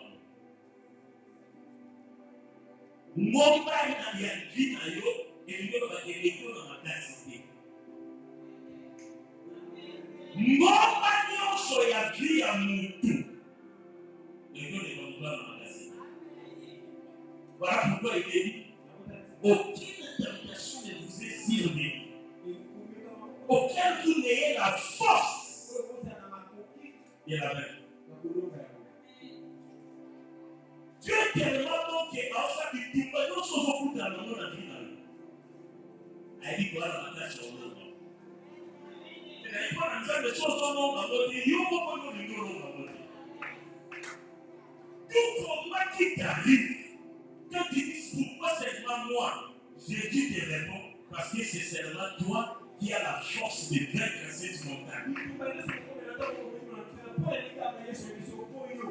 Momba ina ya vie na yo et yo ba keleko na makasi. Momba nyonso ya vie ya mutu. Et yo le momba na makasi. Voilà pourquoi il est dit, aucune tentation ne vous est survenue auquel vous n'ayez la force de la vaincre. Dieu est tellement bon que dans sa vie, il peut nous sauver pour dans le monde en final. Il dit voilà la tâche au monde. Il n'a pas entendu les choses au monde en mode il y a beaucoup de monde en mode. Tout combat qui t'arrive, quand tu dis pourquoi seulement moi, Jésus te répond parce que c'est seulement toi qui a la force de vaincre cette montagne.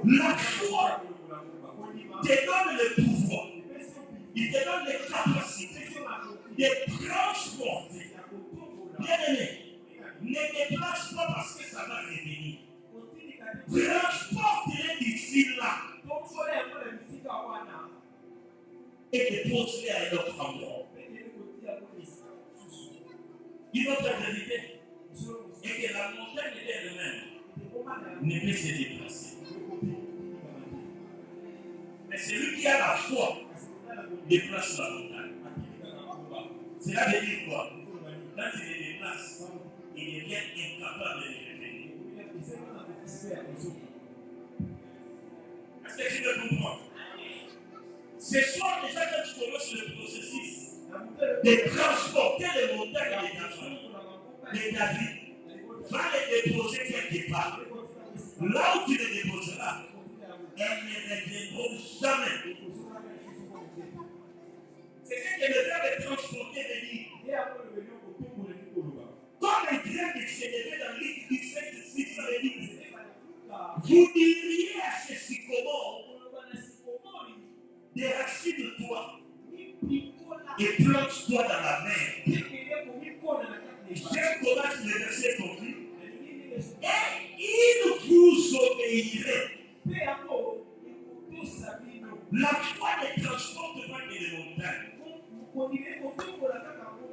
La foi te donne le pouvoir, il te donne les capacités de transporter. Bien-aimé, ne déplace pas parce que ça va revenir. Transporte-les d'ici là et dépose-les à un autre endroit. Une autre vérité est que la montagne elle-même ne peut se déplacer. Mais celui qui a la foi déplace la montagne. Cela veut dire quoi? Quand il les déplace, il devient incapable de les revenir. Est-ce que tu le comprends? Ce soir, déjà, quand tu commences le processus de transporter les montagnes de ta famille, de ta vie, va les déposer quelque part. Là où tu les déposeras, elles ne reviendront jamais. C'est ce que le verbe de transporter veut dire. Comme un grain qui s'est levé dans l'île 17, 6, ça veut dire. Vous diriez à ce sycomore, déracine-toi et plonge-toi dans la mer. J'aime comment le verset conclut. Et il vous obéirait. La foi ne transporte pas que les montagnes.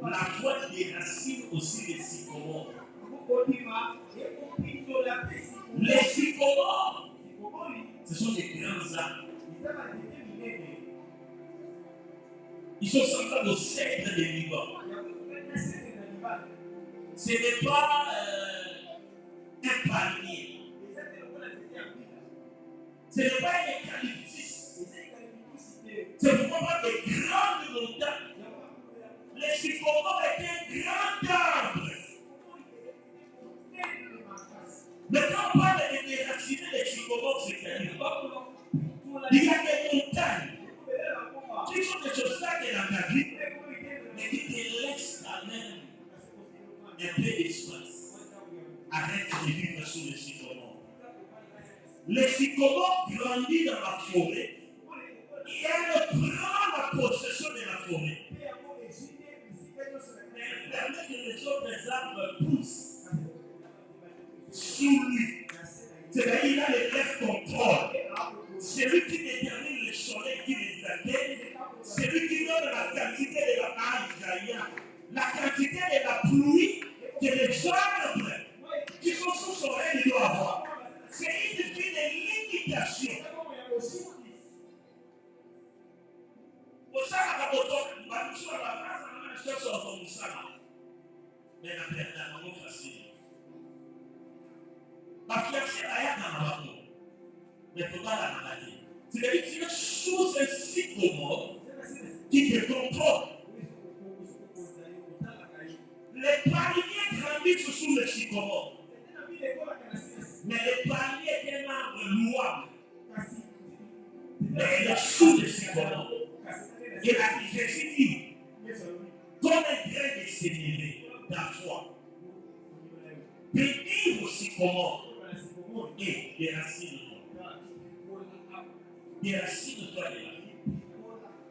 La foi déracine aussi les sycomores. Les sycomores, ce sont des grands arbres. Ils sont semblables au cèdre des Liban. Ce n'est pas Ce n'est pas un eucalyptus. C'est pour moi des grandes montagnes. Les sycomores étaient un grand arbre. Mais quand on parle de déraciner les sycomores, c'est quoi? Il y a des montagnes qui sont des obstacles dans ta vie, mais qui te laissent quand même un peu d'espace. Arrête de vivre sous les sycomores. Les sycomores grandissent dans la forêt et elle prend la possession de la forêt. Elle permet que les autres arbres poussent sous lui. C'est-à-dire qu'il a le vrai contrôle. C'est lui qui détermine le soleil qui les atteigne. C'est lui qui donne la quantité de la la quantité de la pluie que les arbres qui sont sous son règne doivent avoir. C'est une vie de limitation. Mais la perte est facile. La fiancée est dans la maison. Mais il ne faut pas la maladie. C'est-à-dire que tu es sous un sycomore qui te contrôle. Les palmiers grandissent sous le sycomore. Mais les palmiers est un arbre louable. Mais il est sous le sycomore. Et la Jésus dit, comme un grain de sénévé, la foi. Bénis au sycomore et déracine-toi. Déracine-toi de la vie.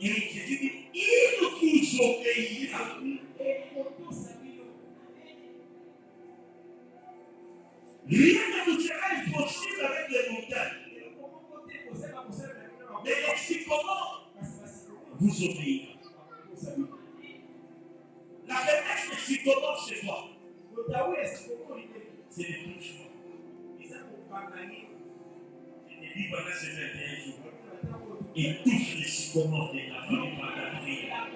Et Jésus dit, il vous obéira. Rien ne vous sera impossible avec les montagnes. Mais les sycomores vous obéira. La faiblesse des sycomores, c'est quoi? C'est les touches. Et dit pendant ces 21 jours, et touche les sycomores de la famille par la prière.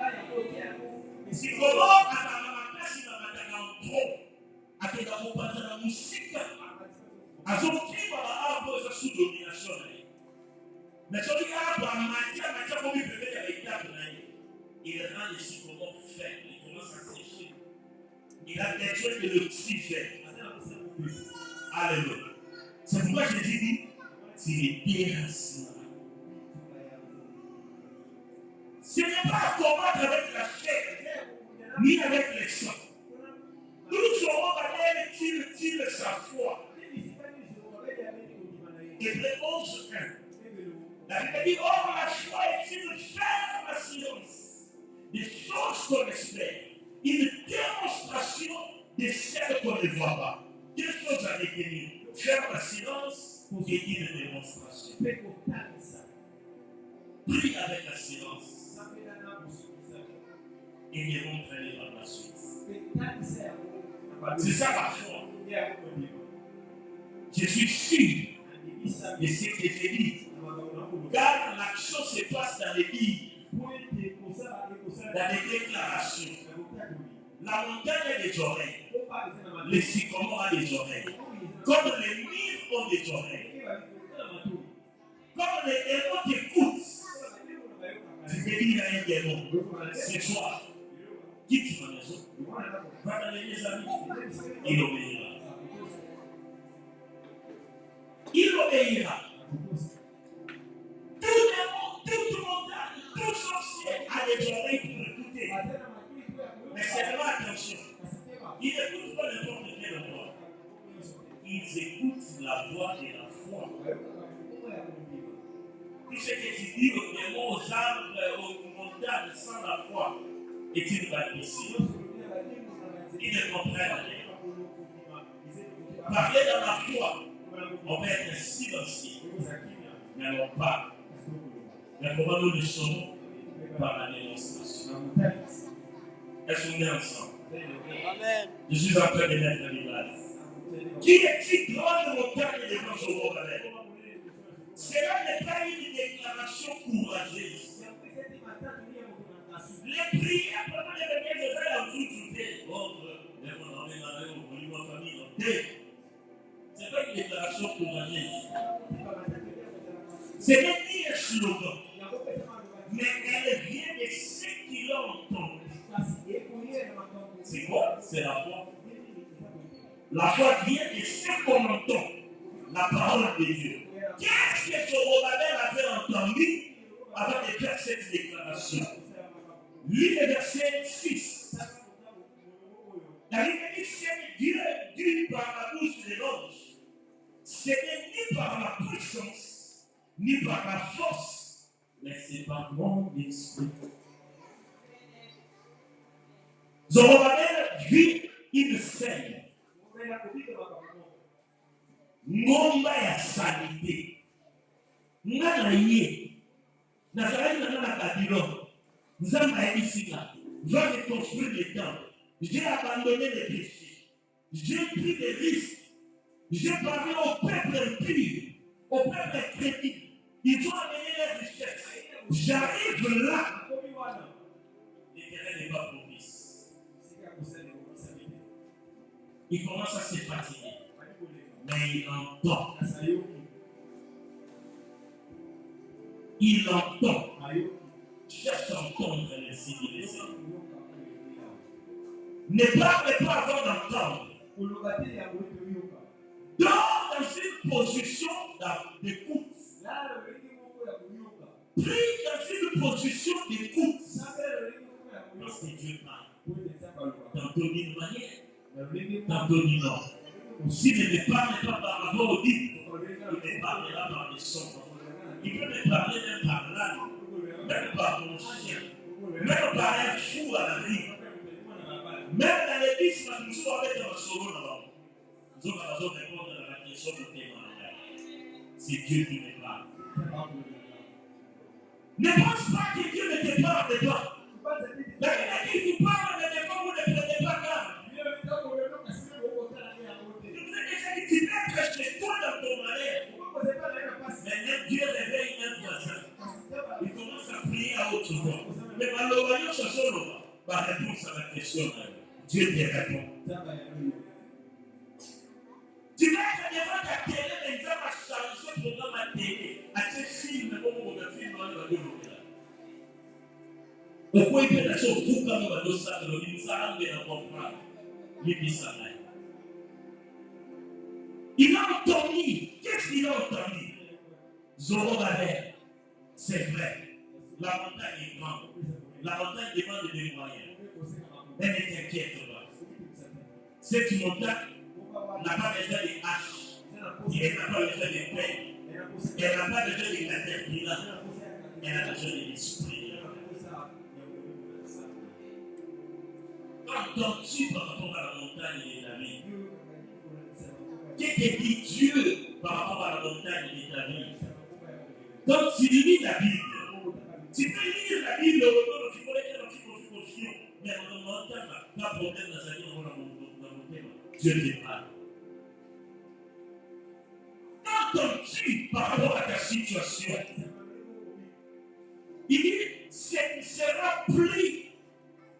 Les sycomores, à la place, il va en trop. À que dans mon père, dans la musique, à son crime, à la sous domination. Mais celui qui a la matière, comme il peut mettre avec la il rend les sycomores faibles, il commence à sécher. Il a besoin de l'oxygène. Alléluia. C'est pourquoi Jésus dit, c'est les déracinements. Ce n'est pas à combattre avec la chair, ni avec les sangs. Nous serons allés utile sa foi. Hébreux 11, 1. La Bible dit, or la foi est une ferme assurance des choses qu'on espère, une démonstration de celles qu'on ne voit pas. Quelle chose à détenir? Ferme assurance et une démonstration. Prie avec assurance et démontre-les par la suite. C'est ça la foi. Je suis sûr de ce que j'ai dit. Car l'action se passe dans les livres, dans les déclarations. La montagne a des oreilles. Les sycomores ont des oreilles. Comme les murs ont des oreilles. Comme les démons t'écoutent. Tu peux dire à un démon, ce soir, quitte ma maison, va dans les amis, il obéira. Il obéira. Tout montagne, tout sorcier a des oreilles pour écouter. Mais seulement attention, ils n'écoutent pas n'importe quelle voix. Ils écoutent la voix de la foi. Tout ce que tu dis aux démons, aux arbres, aux montagnes sans la foi est une bâtisse. Ils ne comprennent rien. Parler dans la foi, on peut être silencieux, mais non pas. Mais comment nous le sommes? Par la démonstration. Est-ce qu'on est ensemble? Amen. Je suis en train de mettre les bases. Qui est-il grande montagne devant jours? Cela n'est pas une déclaration courageuse. Les prières pendant les réveils de faire en toute journée. Ce n'est pas une déclaration courageuse. c'est la foi. La foi vient de ce qu'on entend, la parole de Dieu. Qu'est-ce que Zorobabel avait entendu avant de faire cette déclaration? Lis le verset 6. La Bible dit que Dieu dit par la bouche de l'ange. Ce n'est ni par la puissance, ni par la force, mais c'est par mon esprit. Zorobabel vit une scène. Ngomba ya sanité. Ngana ye. Nazareth na Babylone. Nzamba ici là. Va reconstruire les temples. J'ai abandonné les péchés. J'ai pris des risques. J'ai parlé au peuple impur, au peuple chrétien. Ils ont amené les richesses. J'arrive là. L'Éternel n'est pas propice. Il commence à se fatiguer. Mais il entend. Il entend. Cherche à entendre les signes des Seigneur. Ne parle pas avant d'entendre. Dans une position d'écoute. Pris dans une position d'écoute. Parce que Dieu parle. Tantôt d'une manière, tantôt d'une autre. S'il ne parle pas par la voix audible, il me parlera par les sons. Il peut me parler même par l'âme, même par mon chien, même par un fou à la rue. Même dans l'église, nous sommes avec un solo là-bas. Nous allons répondre à la question de Thème. C'est Dieu qui me parle. Ne pense pas que Dieu ne te parle pas. La Bible dit qu'il parle, mais des fois vous ne prenez pas garde. Je vous ai déjà dit, tu peux être chez toi dans ton malheur. Maintenant, Dieu réveille un voisin. Il commence à prier à haute voix. Mais malheureusement, ce sont la réponse à la question. Dieu te répond. Tu vas être devant ta télé, mais tu vas changer le programme à télé. À tes films, comme on a filmé, on va développer là. Pourquoi il peut être sur vous comme on va dire ça, il va comprendre. Il a entendu. Qu'est-ce qu'il a entendu? Zorobabel, c'est vrai. La montagne est grande. La montagne demande des moyens. Elle ne t'inquiète pas. Cette montagne n'a pas besoin de haches. Elle n'a pas besoin de peine. Elle n'a pas besoin de caterpillar. Elle a besoin de l'esprit. Qu'entends-tu par rapport à la montagne de ta vie? Qu'est-ce que dit Dieu par rapport à la montagne de ta vie? Quand tu lis la Bible, tu peux lire la Bible, mais on ne m'entend pas problème dans sa vie, on va Dieu te parle. Qu'entends-tu par rapport à ta situation? Il dit, ce sera plus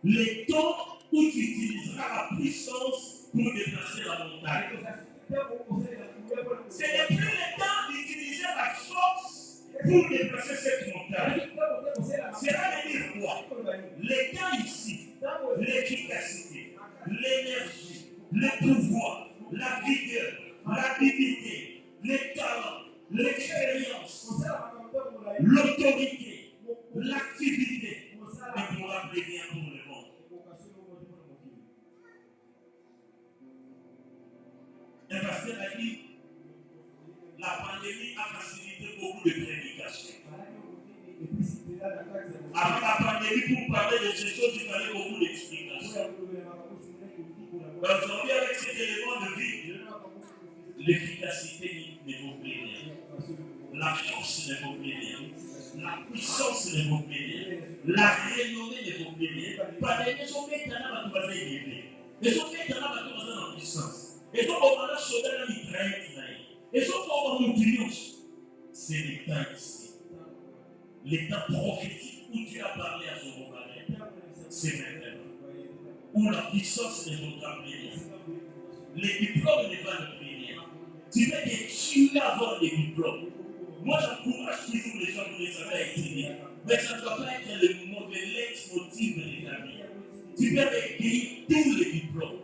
le temps où tu utiliseras la puissance pour déplacer la montagne. Ce n'est plus le temps d'utiliser la force pour déplacer cette montagne. Cela veut dire quoi? Le temps ici, l'efficacité, l'énergie, le pouvoir, la vigueur, l'habilité, les talents, l'expérience, l'autorité, l'activité ne pourra plus rien pour le monde. Un pasteur a dit, la pandémie a facilité beaucoup de prédications. Avant la pandémie, pour parler de ces choses, il fallait beaucoup d'explications. Aujourd'hui, avec cet élément de vie, l'efficacité ne vaut plus rien. La force ne vaut plus rien. La puissance ne vaut plus rien. La renommée ne vaut plus rien. Parce que les gens qui sont là, ils vont élever. Les gens qui sont là, ils vont avoir puissance. Les gens qui sont là, ils vont être les gens qui ont opinion. C'est l'état ici. L'état prophétique où Dieu a parlé à Zorobabel, c'est maintenant. Où la puissance ne vaudra plus rien. Les diplômes ne valent plus rien. Tu peux te tuer avant les diplômes. Moi, j'encourage toujours les gens pour les savoir étudier. Mais ça ne doit pas être le leitmotiv de ta vie. Tu peux recueillir tous les diplômes.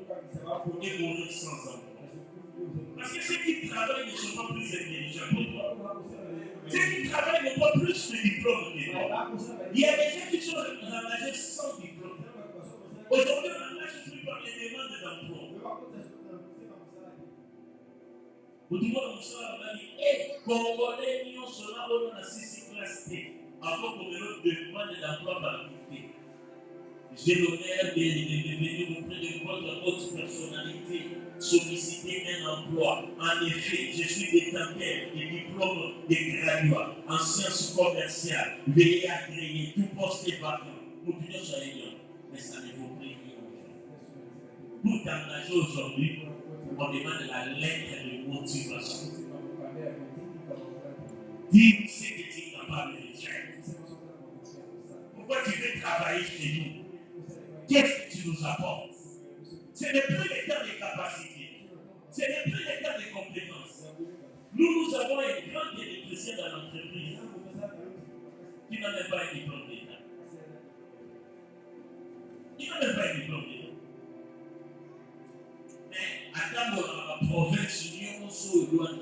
travail ne sont pas plus intelligents que toi. Ceux qui travaillent n'ont pas plus de diplôme que toi. Il y a des gens qui sont engagés sans diplôme. Aujourd'hui, on n'engage plus par les demandes d'emploi. Vous dites, on a dit, Congolais, nous sommes là, on a 6 classes T. Avant qu'on me demande d'emploi par l'unité. J'ai l'honneur de venir auprès de votre haute personnalité solliciter un emploi. En effet, je suis détenteur de diplôme de graduat en sciences commerciales. Veuillez agréer tout poste vacant. Nous pouvons soyez mais ça ne vaut plus rien. Pour t'engager aujourd'hui, on demande la lettre de motivation. Dis ce que tu es capable de faire. Pourquoi tu veux travailler chez nous? Qu'est-ce que tu nous apportes? Ce n'est plus le temps de capacité. Ce n'est plus le temps de compétences. Nous avons un grand électricien dans l'entreprise qui n'a même pas un diplôme d'État. Il n'a même pas un diplôme d'État. Mais dans la province, nous sommes loin de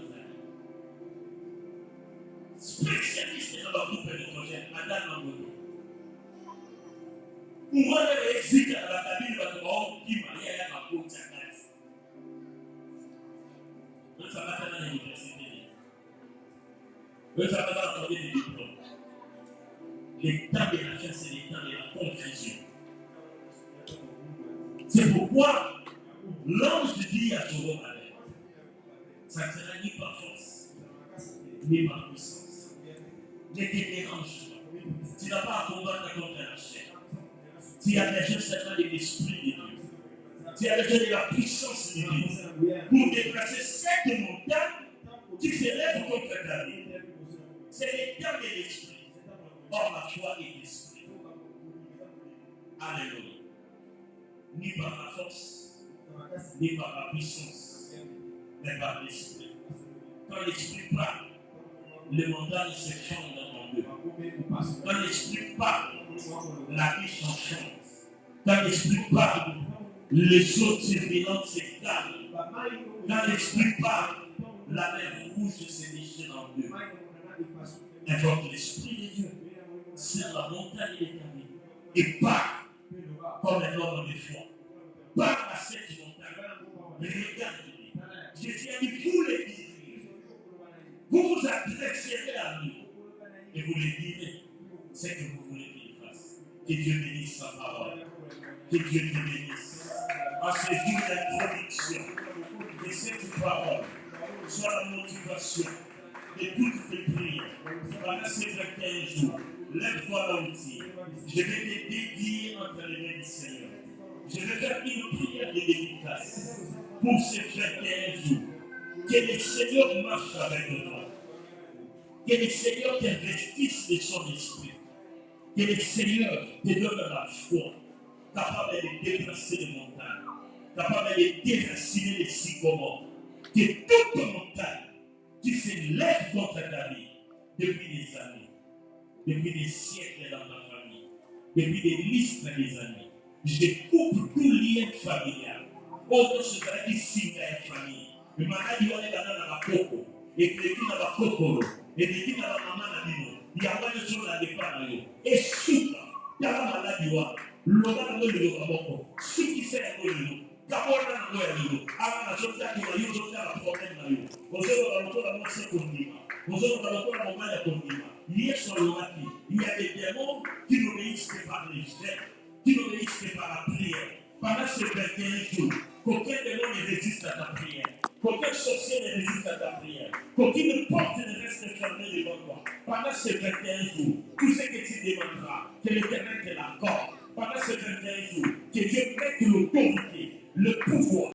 ça. Spécialiste dans le groupe électrogène, Madame Mambodo. Pour existe dans la cabine de l'homme qui m'a dit à ma côte à Katz. Donc ça va dans l'université. Donc ça va dans les diplômes. Les temps de la fin, c'est les temps de la confusion. C'est pourquoi l'ange dit à Jour, ça ne sera ni par force, ni par puissance. Ne te dérange pas. Tu n'as pas à combattre contre la chair. Tu as besoin seulement de l'esprit de Dieu. Tu as besoin de la puissance de Dieu pour déplacer cette montagne qui se lève contre ta vie. C'est le temps de l'esprit. Or, la foi est l'esprit. Alléluia. Ni par la force, ni par la puissance, mais par l'esprit. Quand l'esprit parle, les montagnes se fondent en deux. Quand l'esprit parle, la vie s'enchante. Quand l'esprit parle, les eaux turbulentes se calment. Quand l'esprit parle, la mer rouge se déchire en deux. Invoque l'esprit de Dieu sur la montagne de ta vie et part comme un homme de foi. Part à cette montagne. Regardez. Jésus a dit, vous les direz. Vous vous adresserez à lui et vous les direz ce que vous voulez qu'il fasse. Que Dieu bénisse sa parole. Que Dieu te bénisse. En ce jour d'introduction de cette parole, soit la motivation de toutes tes prières pendant ces 21 jours. Lève-toi là où tu es. Je vais te dédier entre les mains du Seigneur. Je vais faire une prière de dédicace pour ces 21 jours. Que le Seigneur marche avec toi. Que le Seigneur t'investisse de son esprit. Que le Seigneur te donne la foi, capable de déplacer les montagnes, capable de déraciner les sycomores. Que toute montagne qui se lève contre ta vie depuis des années, depuis des siècles dans ta famille, depuis des listes des années, je coupe tout lien familial. Autre chose à dire si la famille. Le maladie on est dans la coco, et que les gens dans la coco, et les gens dans la maman na bino, il y a pas de choses à départ. Et souka, il y a la maladie wa, l'oda na le aboko, souki c'est la le. Kabona na ngoya ama na zote ya hiyo zote la problème na yo. Ozero ba lokola mo se kondima. Ozero ba lokola mo maya kondima. Yesu alobaki, il y a des démons qui n'obéissent que par les jeûnes, qui n'obéissent que par la prière. Pendant ces 21 jours, qu'aucun démon ne résiste à ta prière. Qu'aucun sorcier ne résiste à ta prière. Qu'aucune porte ne reste fermée devant toi. Pendant ces 21 jours, tout ce que tu demanderas, que l'Éternel te l'accorde. Pendant ces 21 jours, que Dieu mette l'autorité, le pouvoir